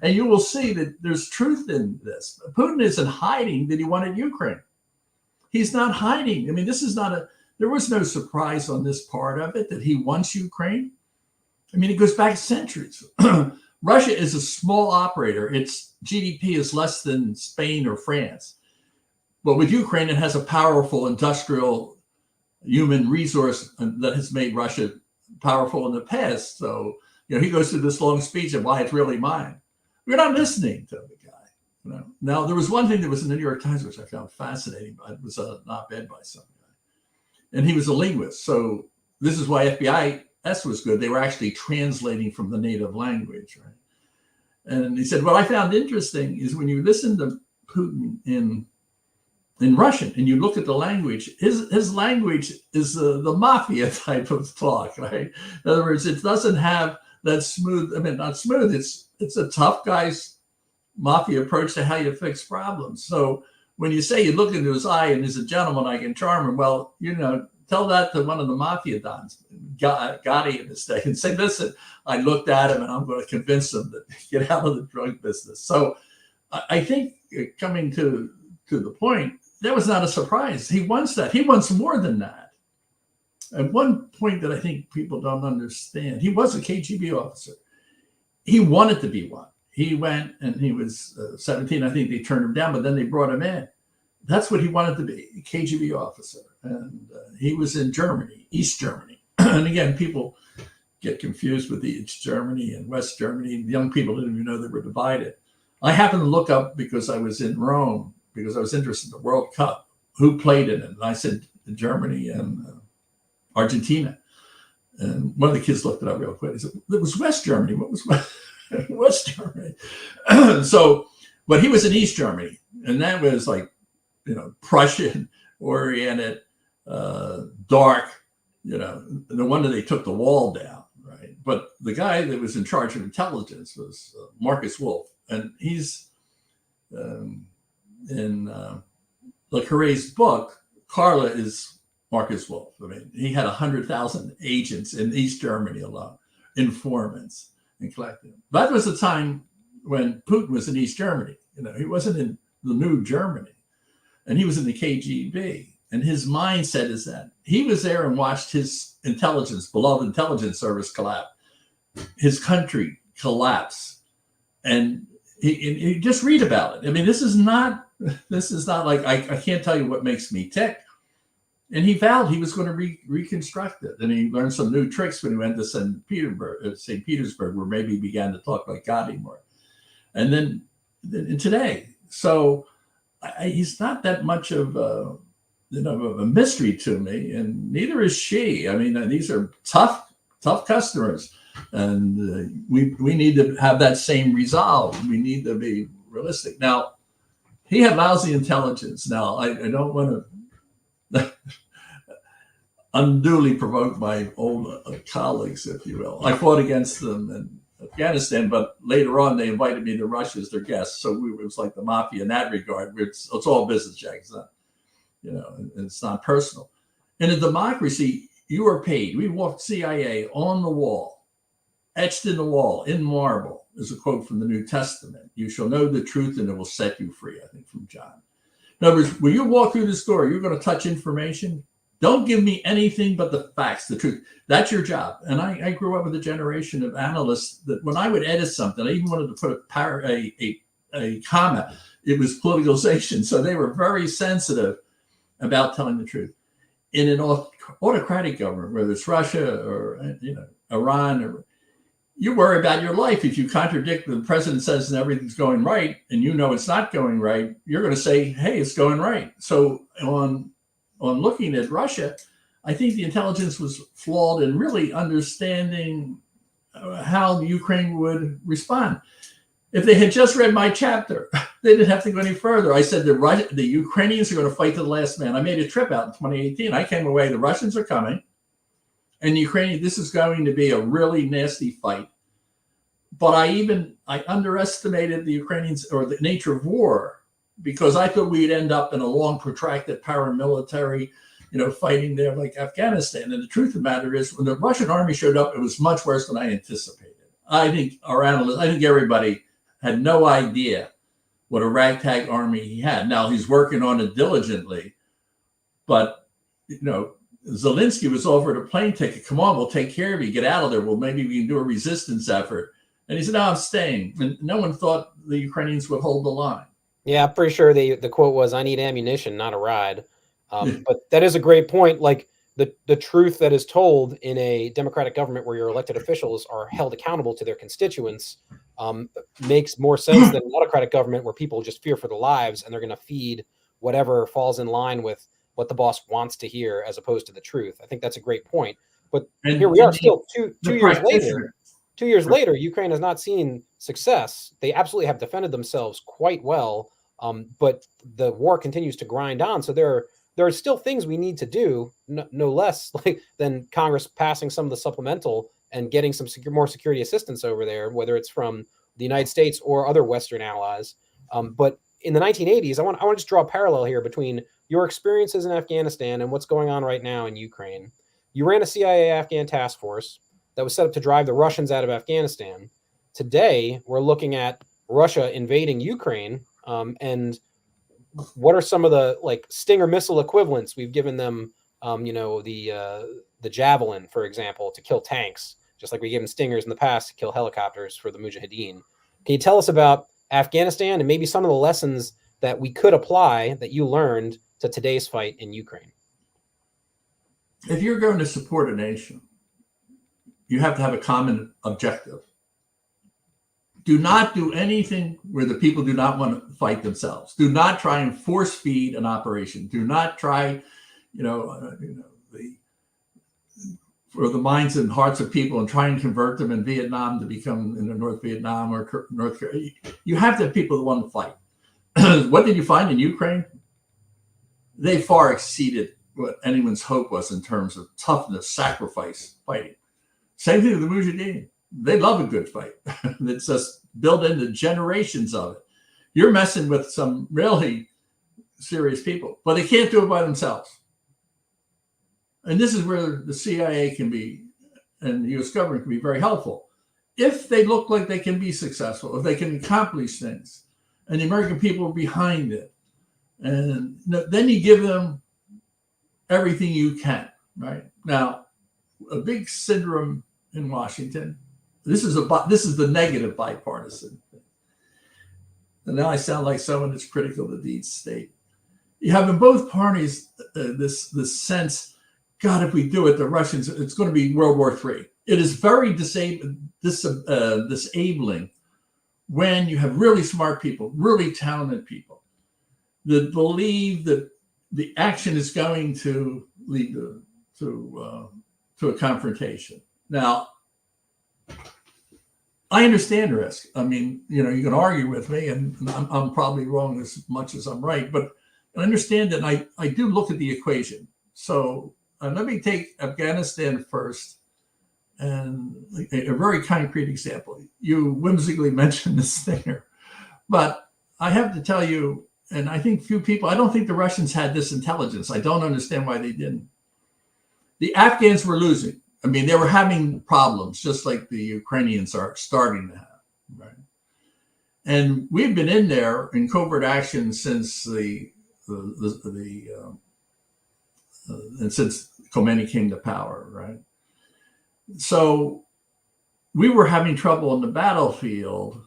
And you will see that there's truth in this. Putin isn't hiding that he wanted Ukraine. He's not hiding. I mean, there was no surprise on this part of it that he wants Ukraine. I mean, it goes back centuries. Russia is a small operator. Its GDP is less than Spain or France. But with Ukraine, it has a powerful industrial human resource that has made Russia powerful in the past. So, he goes through this long speech of why it's really mine. We're not listening to the guy. Now, there was one thing that was in the New York Times, which I found fascinating. It was an op-ed by some guy. And he was a linguist. So this is why FBIS was good. They were actually translating from the native language, right? And he said, what I found interesting is when you listen to Putin in Russian and you look at the language, his language is the mafia type of talk, right? In other words, it doesn't have that smooth, not smooth, it's a tough guy's mafia approach to how you fix problems. So when you say you look into his eye and he's a gentleman, I can charm him, well, tell that to one of the mafia dons, Gotti in his day, and say, listen, I looked at him and I'm going to convince him to get out of the drug business. So I think coming to the point, that was not a surprise. He wants that. He wants more than that. And one point that I think people don't understand, he was a KGB officer. He wanted to be one. He went and he was 17. I think they turned him down, but then they brought him in. That's what he wanted to be, a KGB officer. And he was in Germany, East Germany. And again, people get confused with the East Germany and West Germany. The young people didn't even know they were divided. I happened to look up because I was in Rome, because I was interested in the World Cup, who played in it. And I said Germany and Argentina. And one of the kids looked it up real quick. He said, it was West Germany. What was West Germany? So, but he was in East Germany. And that was like, Prussian oriented, dark, no wonder they took the wall down, right? But the guy that was in charge of intelligence was Marcus Wolf. And he's in Le Carré's book, Carla is Marcus Wolf. I mean, he had 100,000 agents in East Germany alone, informants and collecting. That was the time when Putin was in East Germany. He wasn't in the new Germany, and he was in the KGB. And his mindset is that he was there and watched his beloved intelligence service collapse, his country collapse, and he just read about it. I mean, this is not like I can't tell you what makes me tick. And he vowed he was going to reconstruct it. And he learned some new tricks when he went to St. Petersburg, where maybe he began to talk like God more. And then today, so he's not that much of a mystery to me, and neither is she. I mean, these are tough customers, and we need to have that same resolve. We need to be realistic. Now, he had lousy intelligence. Now, I don't want to unduly provoke my old colleagues, if you will. I fought against them in Afghanistan, but later on they invited me to Russia as their guest. So it was like the mafia in that regard. It's all business, Jack. It's not, it's not personal. In a democracy, you are paid. We walked CIA on the wall, etched in the wall in marble. Is a quote from the New Testament. You shall know the truth and it will set you free, I think, from John. In other words, when you walk through this door, you're going to touch information. Don't give me anything but the facts, the truth. That's your job. And I grew up with a generation of analysts that when I would edit something, I even wanted to put a comma. It was politicalization. So they were very sensitive about telling the truth. In an autocratic government, whether it's Russia or Iran, you worry about your life. If you contradict the president says and everything's going right, and it's not going right, you're going to say, "Hey, it's going right." So on looking at Russia, I think the intelligence was flawed in really understanding how Ukraine would respond. If they had just read my chapter, they didn't have to go any further. I said the Ukrainians are going to fight to the last man. I made a trip out in 2018. I came away, the Russians are coming. And this is going to be a really nasty fight. But I underestimated the Ukrainians or the nature of war, because I thought we'd end up in a long, protracted paramilitary, fighting there like Afghanistan. And the truth of the matter is, when the Russian army showed up, it was much worse than I anticipated. I think everybody had no idea what a ragtag army he had. Now, he's working on it diligently, but, Zelensky was offered a plane ticket. Come on, we'll take care of you. Get out of there. Well, maybe we can do a resistance effort. And he said, "No, I'm staying." And no one thought the Ukrainians would hold the line. Yeah, I'm pretty sure the quote was, "I need ammunition, not a ride." But that is a great point. Like the truth that is told in a democratic government where your elected officials are held accountable to their constituents makes more sense than an autocratic government where people just fear for their lives and they're going to feed whatever falls in line with what the boss wants to hear, as opposed to the truth. I think that's a great point. But here we are, still two years later. 2 years later, Ukraine has not seen success. They absolutely have defended themselves quite well, but the war continues to grind on. So there are still things we need to do, no less than Congress passing some of the supplemental and getting some more security assistance over there, whether it's from the United States or other Western allies. But in the 1980s, I want to just draw a parallel here between your experiences in Afghanistan and what's going on right now in Ukraine. You ran a CIA Afghan task force that was set up to drive the Russians out of Afghanistan. Today, we're looking at Russia invading Ukraine. And what are some of the Stinger missile equivalents we've given them? The Javelin, for example, to kill tanks, just like we gave them Stingers in the past to kill helicopters for the Mujahideen. Can you tell us about Afghanistan and maybe some of the lessons that we could apply that you learned to today's fight in Ukraine? If you're going to support a nation, you have to have a common objective. Do not do anything where the people do not want to fight themselves. Do not try and force feed an operation. Do not try, for the minds and hearts of people and try and convert them in Vietnam to become North Vietnam or North Korea. You have to have people that want to fight. What did you find in Ukraine? They far exceeded what anyone's hope was in terms of toughness, sacrifice, fighting. Same thing with the Mujahideen. They love a good fight. It's just built into generations of it. You're messing with some really serious people, but they can't do it by themselves. And this is where the CIA can be, and the U.S. government can be very helpful. If they look like they can be successful, if they can accomplish things, and the American people are behind it, and then you give them everything you can, right? Now, a big syndrome in Washington, this is the negative bipartisan thing. And now I sound like someone that's critical of the deep state. you have in both parties this sense, God, if we do it, the Russians, it's going to be World War III. It is very disabling when you have really smart people, really talented people that believe that the action is going to lead to a confrontation. Now, I understand risk. I mean, you know, you can argue with me, and I'm probably wrong as much as I'm right, but I understand that. And I do look at the equation. So let me take Afghanistan first. And a very concrete example. You whimsically mentioned the Stinger, but I have to tell you, and I think few people, I don't think the Russians had this intelligence. I don't understand why they didn't. The Afghans were losing. I mean, they were having problems, just like the Ukrainians are starting to have, right? And we've been in there in covert action since since Khomeini came to power, right? So we were having trouble on the battlefield,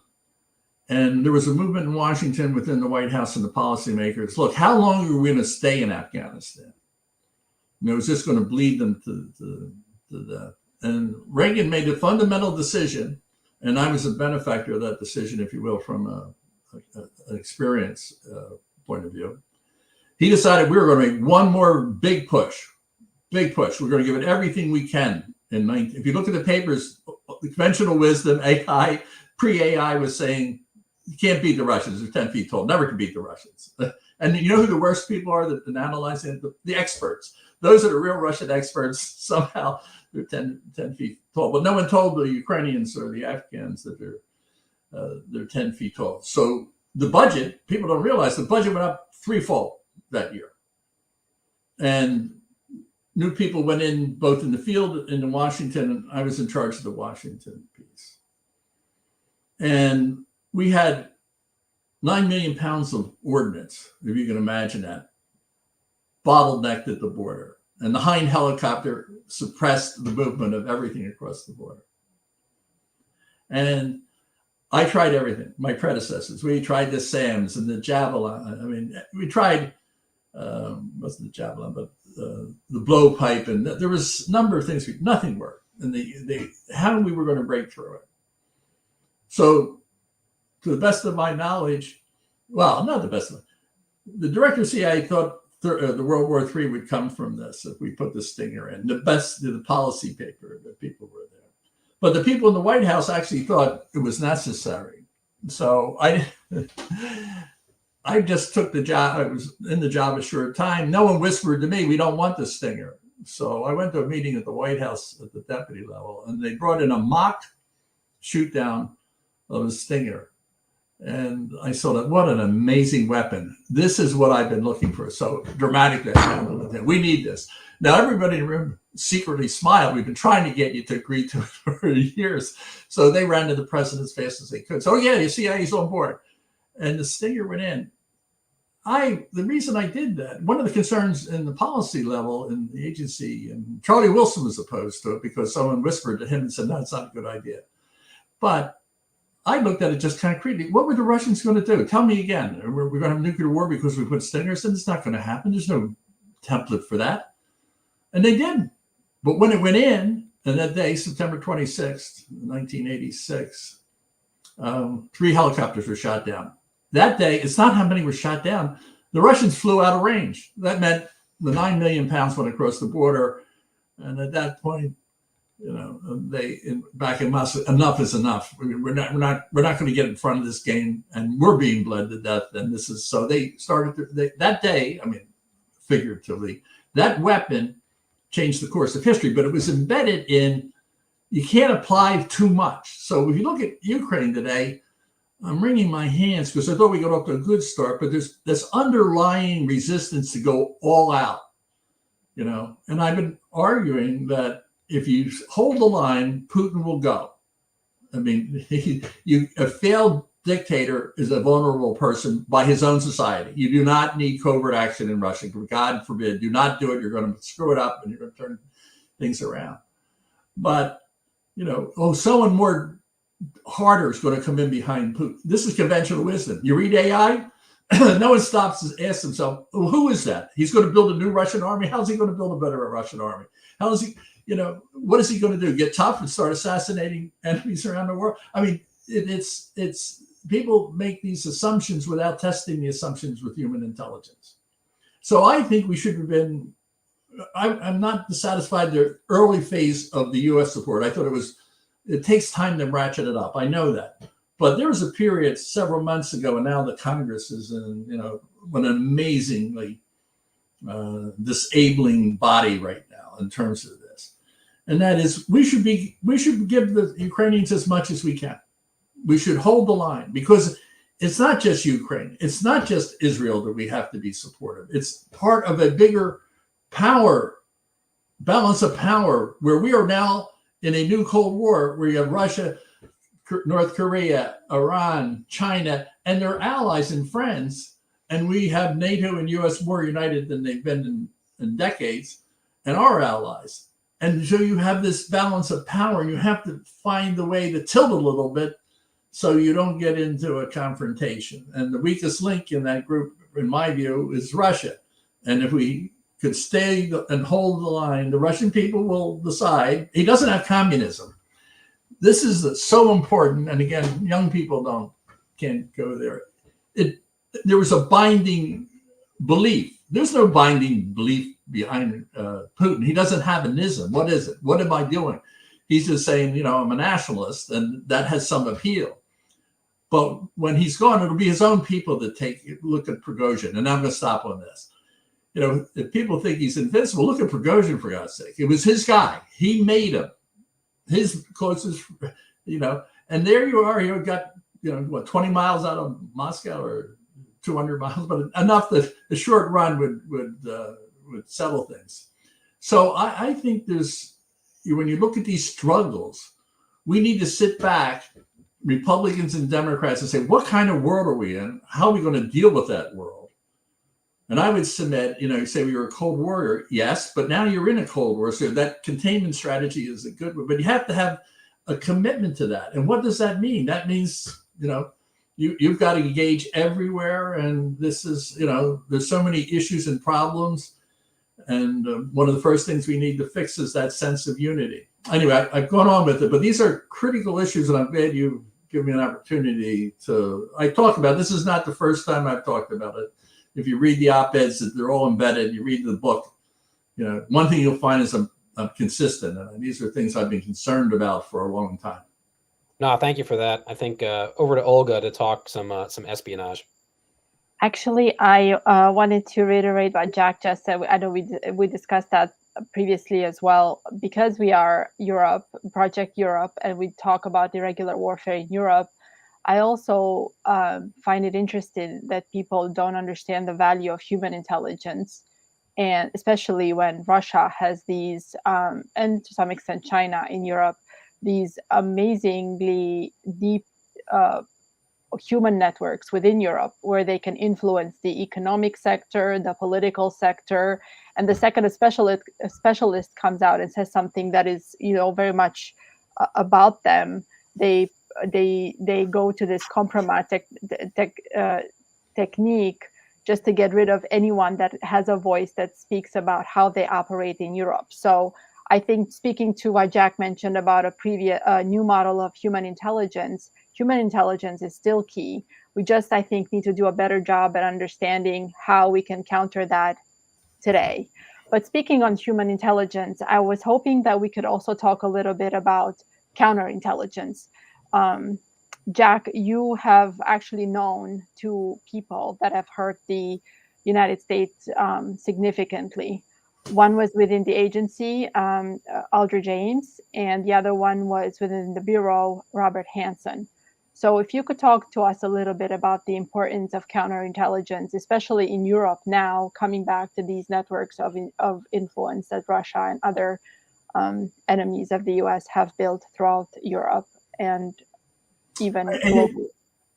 and there was a movement in Washington within the White House and the policymakers. Look, how long are we going to stay in Afghanistan? You know, is this going to bleed them to death? And Reagan made a fundamental decision, and I was a benefactor of that decision, if you will, from an experience point of view. He decided we were going to make one more big push. We're going to give it everything we can. If you look at the papers, the conventional wisdom, AI, pre-AI was saying, you can't beat the Russians. They're 10 feet tall. Never can beat the Russians. And you know who the worst people are that analyze it? The experts. Those are the real Russian experts. Somehow they're 10 feet tall. But no one told the Ukrainians or the Afghans that they're 10 feet tall. So the budget, people don't realize the budget went up threefold that year. And new people went in both in the field and in Washington, and I was in charge of the Washington piece. And we had 9 million pounds of ordnance, if you can imagine that, bottlenecked at the border. And the Hind helicopter suppressed the movement of everything across the border. And I tried everything, my predecessors. We tried the SAMs and the Javelin. I mean, we tried, wasn't the Javelin, but the blowpipe, and there was a number of things. Nothing worked, and how we were going to break through it. So, to the best of my knowledge, well, not the best of the director of CIA thought the World War III would come from this if we put the Stinger in. The policy paper that people were there, but the people in the White House actually thought it was necessary. So I just took the job. I was in the job a short time. No one whispered to me, we don't want the Stinger. So I went to a meeting at the White House at the deputy level, and they brought in a mock shoot down of a Stinger. And I saw that, what an amazing weapon. This is what I've been looking for. So dramatically, we need this. Now, everybody in the room secretly smiled. We've been trying to get you to agree to it for years. So they ran to the president as fast as they could. So, yeah, the CIA's on board. And the Stinger went in. The reason I did that, one of the concerns in the policy level in the agency, and Charlie Wilson was opposed to it because someone whispered to him and said, no, it's not a good idea. But I looked at it just concretely. What were the Russians going to do? Tell me again. We're going to have a nuclear war because we put Stingers in? It's not going to happen. There's no template for that. And they did. But when it went in, and that day, September 26th, 1986, 3 helicopters were shot down. That day, it's not how many were shot down. The Russians flew out of range. That meant the 9 million pounds went across the border. And at that point, you know, back in Moscow, enough is enough. We're not going to get in front of this game, and we're being bled to death. And this is so they started that day. I mean, figuratively, that weapon changed the course of history, but it was embedded in. You can't apply too much. So if you look at Ukraine today, I'm wringing my hands because I thought we got off to a good start, but there's this underlying resistance to go all out, you know. And I've been arguing that if you hold the line, Putin will go. I mean, a failed dictator is a vulnerable person by his own society. You do not need covert action in Russia. God forbid, do not do it. You're going to screw it up and you're going to turn things around. But, you know, someone more harder is going to come in behind Putin. This is conventional wisdom. You read AI, no one stops to ask himself, well, who is that? He's going to build a new Russian army. How's he going to build a better Russian army? How is he, what is he going to do? Get tough and start assassinating enemies around the world? I mean, it's people make these assumptions without testing the assumptions with human intelligence. So I think we should have been, I'm not dissatisfied the early phase of the US support. I thought it takes time to ratchet it up. I know that. But there was a period several months ago, and now the Congress is in, an amazingly disabling body right now in terms of this. And that is, we should give the Ukrainians as much as we can. We should hold the line, because it's not just Ukraine. It's not just Israel that we have to be supportive. It's part of a bigger balance of power, where we are now in a new Cold War, where you have Russia, North Korea, Iran, China, and their allies and friends. And we have NATO and US more united than they've been in decades, and our allies. And so you have this balance of power, and you have to find the way to tilt a little bit so you don't get into a confrontation. And the weakest link in that group, in my view, is Russia. And if we could stay and hold the line, the Russian people will decide. He doesn't have communism. This is so important. And again, young people can't go there. There was a binding belief. There's no binding belief behind Putin. He doesn't have an ism. What is it? What am I doing? He's just saying, I'm a nationalist, and that has some appeal. But when he's gone, it'll be his own people that look at Prigozhin. And I'm going to stop on this. If people think he's invincible, look at Prigozhin, for God's sake. It was his guy. He made him. His closest, and there you are. You got, 20 miles out of Moscow, or 200 miles, but enough that the short run would settle things. So I think when you look at these struggles, we need to sit back, Republicans and Democrats, and say, what kind of world are we in? How are we going to deal with that world? And I would submit, you say we were a Cold War, yes, but now you're in a Cold War, so that containment strategy is a good one. But you have to have a commitment to that. And what does that mean? That means, you've got to engage everywhere. And this is, there's so many issues and problems. And one of the first things we need to fix is that sense of unity. Anyway, I've gone on with it, but these are critical issues, and I'm glad you give me an opportunity I talk about. This is not the first time I've talked about it. If you read the op-eds, they're all embedded. You read the book, one thing you'll find is I'm consistent. And these are things I've been concerned about for a long time. No, thank you for that. I think over to Olga to talk some espionage. Actually, I wanted to reiterate what Jack just said. I know we discussed that previously as well. Because we are Europe, Project Europe, and we talk about irregular warfare in Europe, I also find it interesting that people don't understand the value of human intelligence, and especially when Russia has these, and to some extent China in Europe, these amazingly deep human networks within Europe, where they can influence the economic sector, the political sector. And the second a specialist comes out and says something that is, very much about them, they go to this compromise technique just to get rid of anyone that has a voice that speaks about how they operate in Europe. So I think, speaking to what Jack mentioned about a new model of human intelligence is still key. We just, I think, need to do a better job at understanding how we can counter that today. But speaking on human intelligence, I was hoping that we could also talk a little bit about counterintelligence. Jack, you have actually known two people that have hurt the United States significantly. One was within the agency, Aldrich Ames, and the other one was within the Bureau, Robert Hansen. So if you could talk to us a little bit about the importance of counterintelligence, especially in Europe now, coming back to these networks of influence that Russia and other enemies of the US have built throughout Europe and even globally.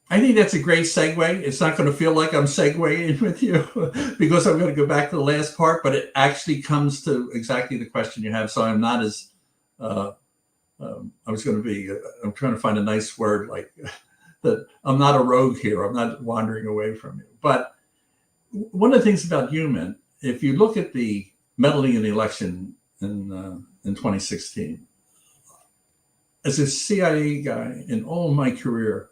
I think that's a great segue. It's not going to feel like I'm segueing with you because I'm going to go back to the last part, but it actually comes to exactly the question you have. So I'm not as, I'm trying to find a nice word, like that I'm not a rogue here. I'm not wandering away from you. But one of the things about human, if you look at the meddling in the election in 2016, as a CIA guy in all my career,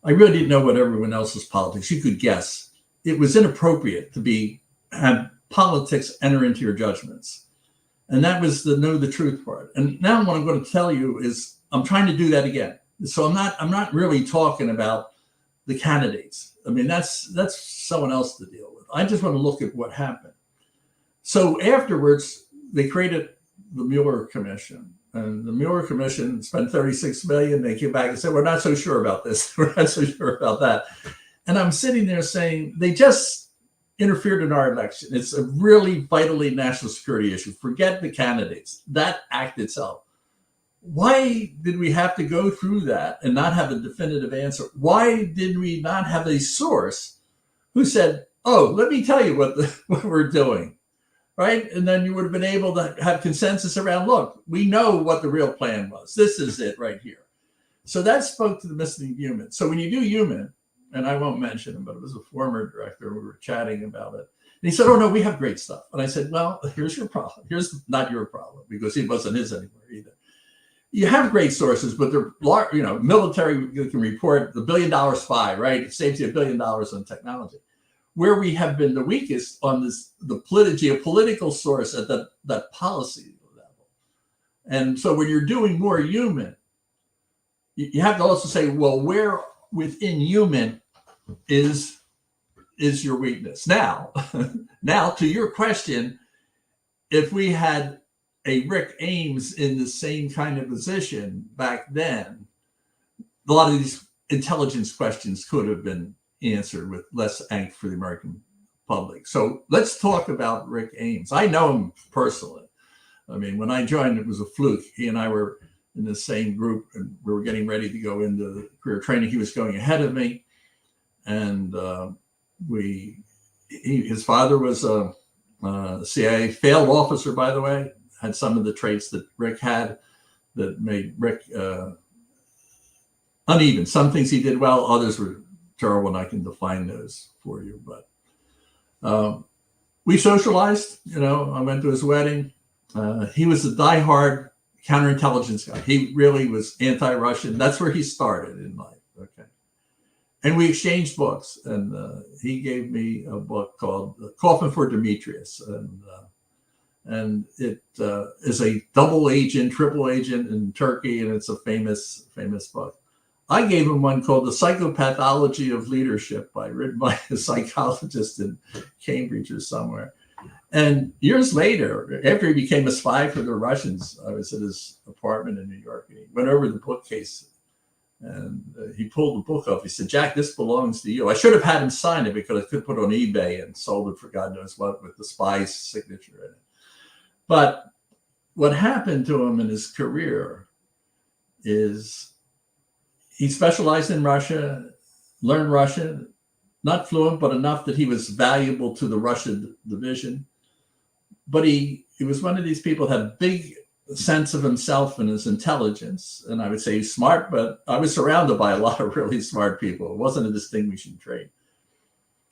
I really didn't know what everyone else's politics. You could guess. It was inappropriate to have politics enter into your judgments. And that was the know the truth part. And now what I'm going to tell you is I'm trying to do that again. So I'm not really talking about the candidates. I mean, that's someone else to deal with. I just want to look at what happened. So afterwards, they created the Mueller Commission. And the Mueller Commission spent $36 million. They came back and said, we're not so sure about this. We're not so sure about that. And I'm sitting there saying, they just interfered in our election. It's a really vitally national security issue. Forget the candidates, that act itself. Why did we have to go through that and not have a definitive answer? Why did we not have a source who said, oh, let me tell you what we're doing? Right? And then you would have been able to have consensus around, look, we know what the real plan was. This is it right here. So that spoke to the missing human. So when you do human, and I won't mention him, but it was a former director, we were chatting about it. And he said, oh, no, we have great stuff. And I said, well, here's your problem. Here's not your problem, because it wasn't his anymore either. You have great sources, but they're, military can report the $1 billion spy, right? It saves you $1 billion on technology. Where we have been the weakest on this, the geopolitical source at that policy level. And so when you're doing more human, you have to also say, well, where within human is your weakness? Now, to your question, if we had a Rick Ames in the same kind of position back then, a lot of these intelligence questions could have been answered with less angst for the American public. So let's talk about Rick Ames. I know him personally. I mean, when I joined, it was a fluke. He and I were in the same group, and we were getting ready to go into career training. He was going ahead of me, and his father was a CIA failed officer, by the way, had some of the traits that Rick had that made Rick uneven. Some things he did well, others were terrible, and I can define those for you. But we socialized. I went to his wedding. He was a diehard counterintelligence guy. He really was anti-Russian. That's where he started in life. Okay. And we exchanged books, and he gave me a book called Coffin for Demetrius. And it is a double agent, triple agent in Turkey, and it's a famous book. I gave him one called The Psychopathology of Leadership, written by a psychologist in Cambridge or somewhere. And years later, after he became a spy for the Russians, I was at his apartment in New York, and he went over the bookcase, and he pulled the book off. He said, Jack, this belongs to you. I should have had him sign it, because I could put it on eBay and sold it for God knows what with the spy's signature in it. But what happened to him in his career is he specialized in Russia, learned Russian, not fluent, but enough that he was valuable to the Russian division. But he was one of these people who had a big sense of himself and his intelligence. And I would say he's smart, but I was surrounded by a lot of really smart people. It wasn't a distinguishing trait.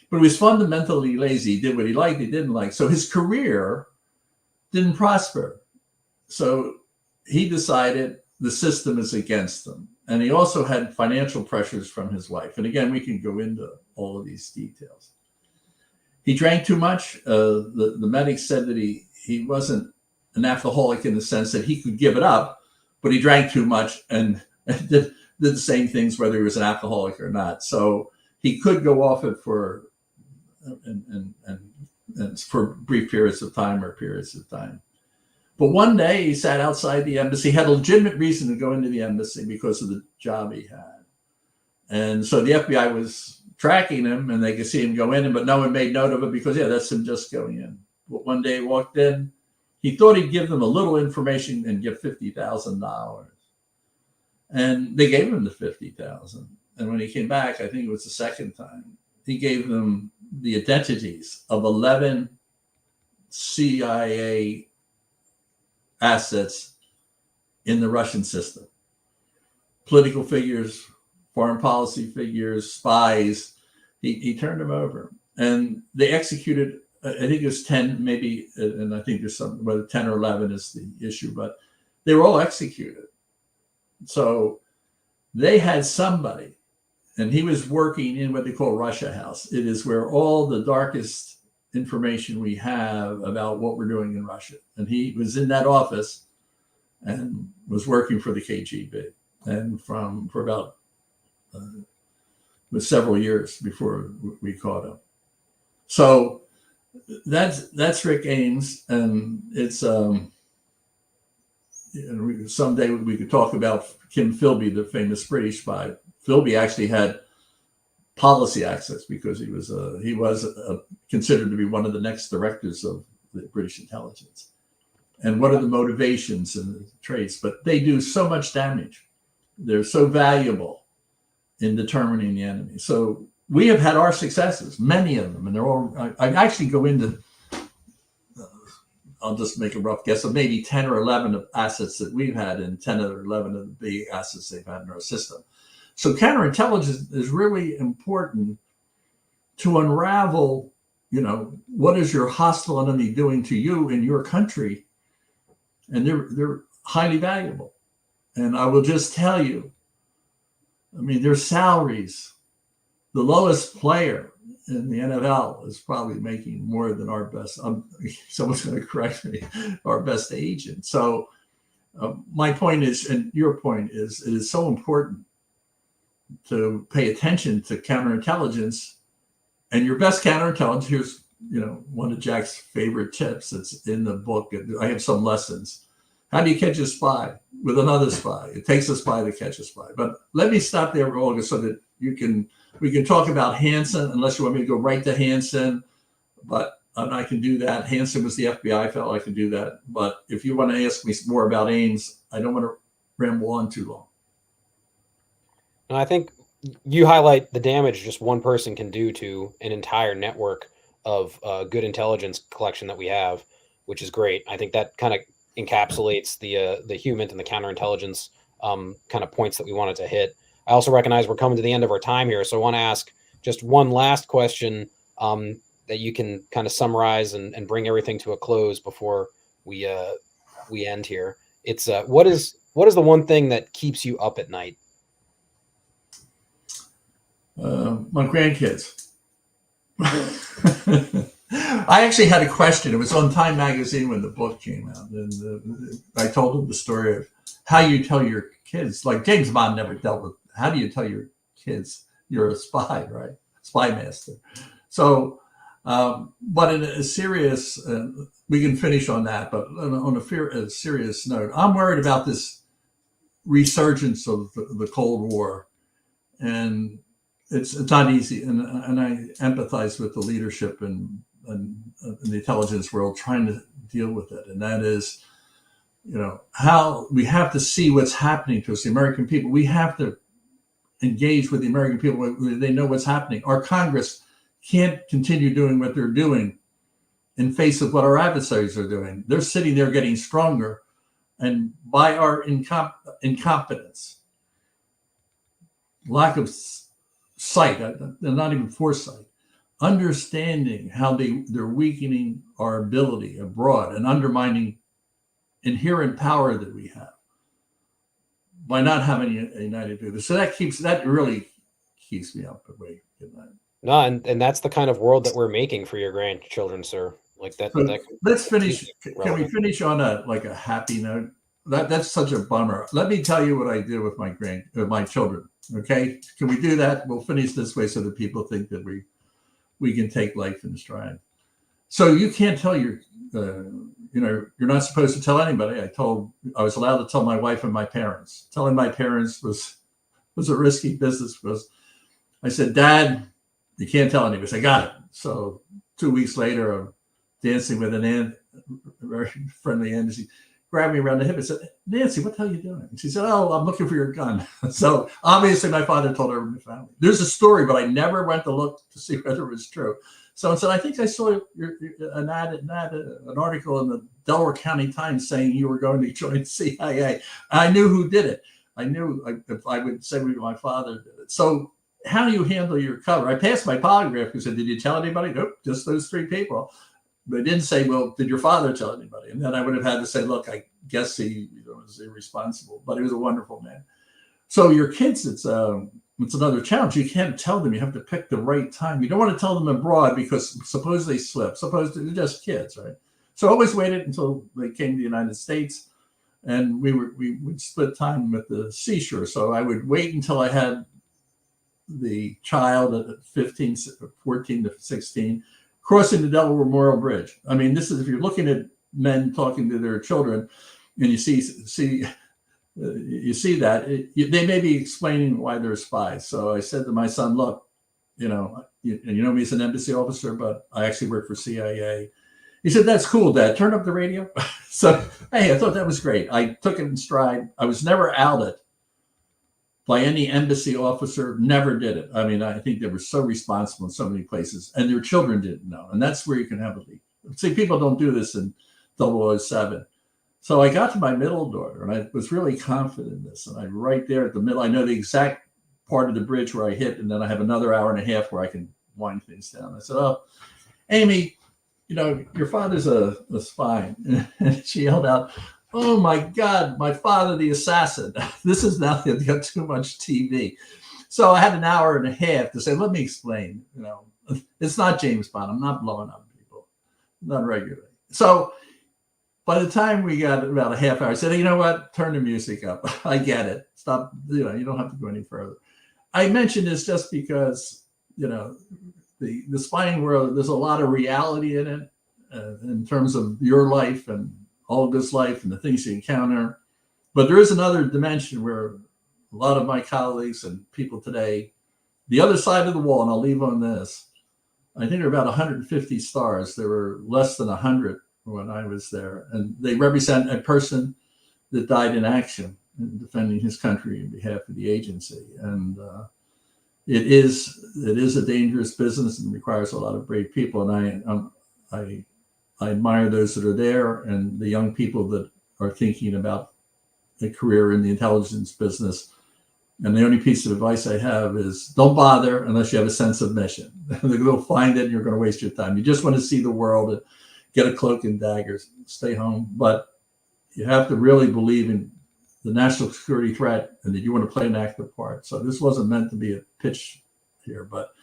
But he was fundamentally lazy. He did what he liked, he didn't like. So his career didn't prosper. So he decided the system is against him. And he also had financial pressures from his wife. And again, we can go into all of these details. He drank too much. The medics said that he wasn't an alcoholic in the sense that he could give it up, but he drank too much and did the same things whether he was an alcoholic or not. So he could go off it for brief periods of time. But one day he sat outside the embassy, had a legitimate reason to go into the embassy because of the job he had. And so the FBI was tracking him, and they could see him go in, but no one made note of it because, that's him just going in. But one day he walked in, he thought he'd give them a little information and give $50,000. And they gave him the $50,000. And when he came back, I think it was the second time, he gave them the identities of 11 CIA assets in the Russian system. Political figures, foreign policy figures, spies. He turned them over, and they executed. I think it was 10, maybe, and I think there's some, whether 10 or 11 is the issue, but they were all executed. So they had somebody, and he was working in what they call Russia House. It is where all the darkest information we have about what we're doing in Russia. And he was in that office and was working for the KGB, and for about several years before we caught him. So that's Rick Ames, and it's someday we could talk about Kim Philby, the famous British spy. Philby actually had policy access because he was considered to be one of the next directors of the British intelligence. And what are the motivations and the traits? But they do so much damage. They're so valuable in determining the enemy. So we have had our successes, many of them, and they're all. I actually go into. I'll just make a rough guess of maybe 10 or 11 of assets that we've had, and 10 or 11 of the big assets they've had in our system. So counterintelligence is really important to unravel, what is your hostile enemy doing to you in your country? And they're highly valuable. And I will just tell you, their salaries, the lowest player in the NFL is probably making more than our best. Someone's going to correct me. Our best agent. So my point is, and your point is, it is so important to pay attention to counterintelligence. And your best counterintelligence. Here's one of Jack's favorite tips. That's in the book. I have some lessons. How do you catch a spy with another spy? It takes a spy to catch a spy. But let me stop there, Olga, so that we can talk about Hansen, unless you want me to go right to Hansen, but I can do that. Hansen was the FBI fellow. I can do that. But if you want to ask me more about Ames, I don't want to ramble on too long. I think you highlight the damage just one person can do to an entire network of good intelligence collection that we have, which is great. I think that kind of encapsulates the human and the counterintelligence kind of points that we wanted to hit. I also recognize we're coming to the end of our time here, so I want to ask just one last question that you can kind of summarize and bring everything to a close before we end here. It's what is the one thing that keeps you up at night? My grandkids. I actually had a question. It was on Time Magazine when the book came out, and I told them the story of how you tell your kids. Like James Bond never dealt with. How do you tell your kids you're a spy, right? Spy master. So, but in a serious, we can finish on that. But on a serious note, I'm worried about this resurgence of the Cold War, and it's not easy. And I empathize with the leadership and the intelligence world trying to deal with it. And that is, how we have to see what's happening to us, the American people. We have to engage with the American people. They know what's happening. Our Congress can't continue doing what they're doing in face of what our adversaries are doing. They're sitting there getting stronger, and by our incompetence, lack of sight, not even foresight, understanding how they're weakening our ability abroad and undermining inherent power that we have by not having a united people. So that really keeps me up awake at night. No, and that's the kind of world that we're making for your grandchildren, sir. Like that. So let's finish. Can we finish on a happy note? That's such a bummer. Let me tell you what I did with my children. Okay, can we do that? We'll finish this way so that people think that we can take life in stride. So you can't tell your, you're not supposed to tell anybody. I was allowed to tell my wife and my parents. Telling my parents was a risky business because I said, Dad, you can't tell anybody. I got it. So 2 weeks later, I'm dancing with an aunt, a very friendly aunt. She grabbed me around the hip and said, Nancy, what the hell are you doing? And she said, oh, I'm looking for your gun. So obviously my father told everyone in the family. There's a story, but I never went to look to see whether it was true. Someone said, I think I saw an article in the Delaware County Times saying you were going to join the CIA. I knew who did it. I knew if I would say my father did it. So how do you handle your cover? I passed my polygraph and said, did you tell anybody? Nope, just those 3 people. But I didn't say, well, did your father tell anybody? And then I would have had to say, look, I guess he was irresponsible, but he was a wonderful man. So your kids, it's another challenge. You can't tell them. You have to pick the right time. You don't want to tell them abroad because suppose they slip. Suppose they're just kids, right? So I always waited until they came to the United States, and we would split time at the seashore. So I would wait until I had the child at 15, 14 to 16, crossing the Delaware Memorial Bridge. I mean, this is, if you're looking at men talking to their children, and you see that they may be explaining why they're spies. So I said to my son, look, you know me as an embassy officer, but I actually work for CIA. He said, that's cool, Dad. Turn up the radio. So, hey, I thought that was great. I took it in stride. I was never outed by any embassy officer, never did it. I mean, I think they were so responsible in so many places, and their children didn't know. And that's where you can have a leak. See, people don't do this in 007. So I got to my middle daughter, and I was really confident in this. And I right there at the middle, I know the exact part of the bridge where I hit, and then I have another hour and a half where I can wind things down. I said, oh, Amy, your father's a spy. And she yelled out, oh my God, my father, the assassin. This is now got too much TV. So I had an hour and a half to say, let me explain. It's not James Bond. I'm not blowing up people, not regularly. So by the time we got about a half hour, I said, hey, you know what? Turn the music up. I get it. Stop. You don't have to go any further. I mentioned this just because, the spying world, there's a lot of reality in it in terms of your life and Olga's life and the things you encounter. But there is another dimension where a lot of my colleagues and people today, the other side of the wall, and I'll leave on this, I think there are about 150 stars. There were less than 100 when I was there. And they represent a person that died in action in defending his country on behalf of the agency. And it is a dangerous business and requires a lot of brave people. And I admire those that are there and the young people that are thinking about a career in the intelligence business. And the only piece of advice I have is don't bother unless you have a sense of mission. They'll find it and you're going to waste your time. You just want to see the world and get a cloak and daggers, stay home. But you have to really believe in the national security threat and that you want to play an active part. So this wasn't meant to be a pitch here, but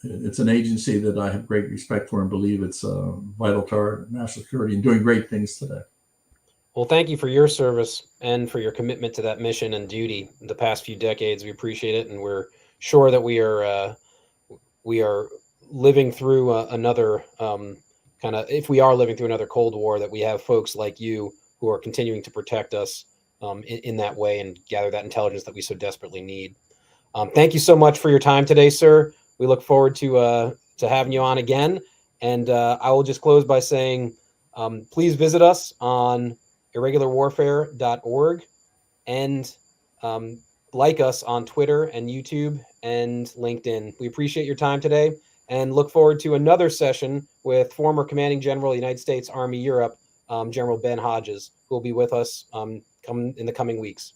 it's an agency that I have great respect for and believe it's vital to our national security and doing great things today. Well, thank you for your service and for your commitment to that mission and duty in the past few decades. We appreciate it, and we're sure that we are living through another if we are living through another Cold War, that we have folks like you who are continuing to protect us in that way and gather that intelligence that we so desperately need. Thank you so much for your time today, sir. We look forward to having you on again. And I will just close by saying, please visit us on irregularwarfare.org and like us on Twitter and YouTube and LinkedIn. We appreciate your time today and look forward to another session with former Commanding General, United States Army Europe, General Ben Hodges, who will be with us in the coming weeks.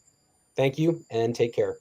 Thank you and take care.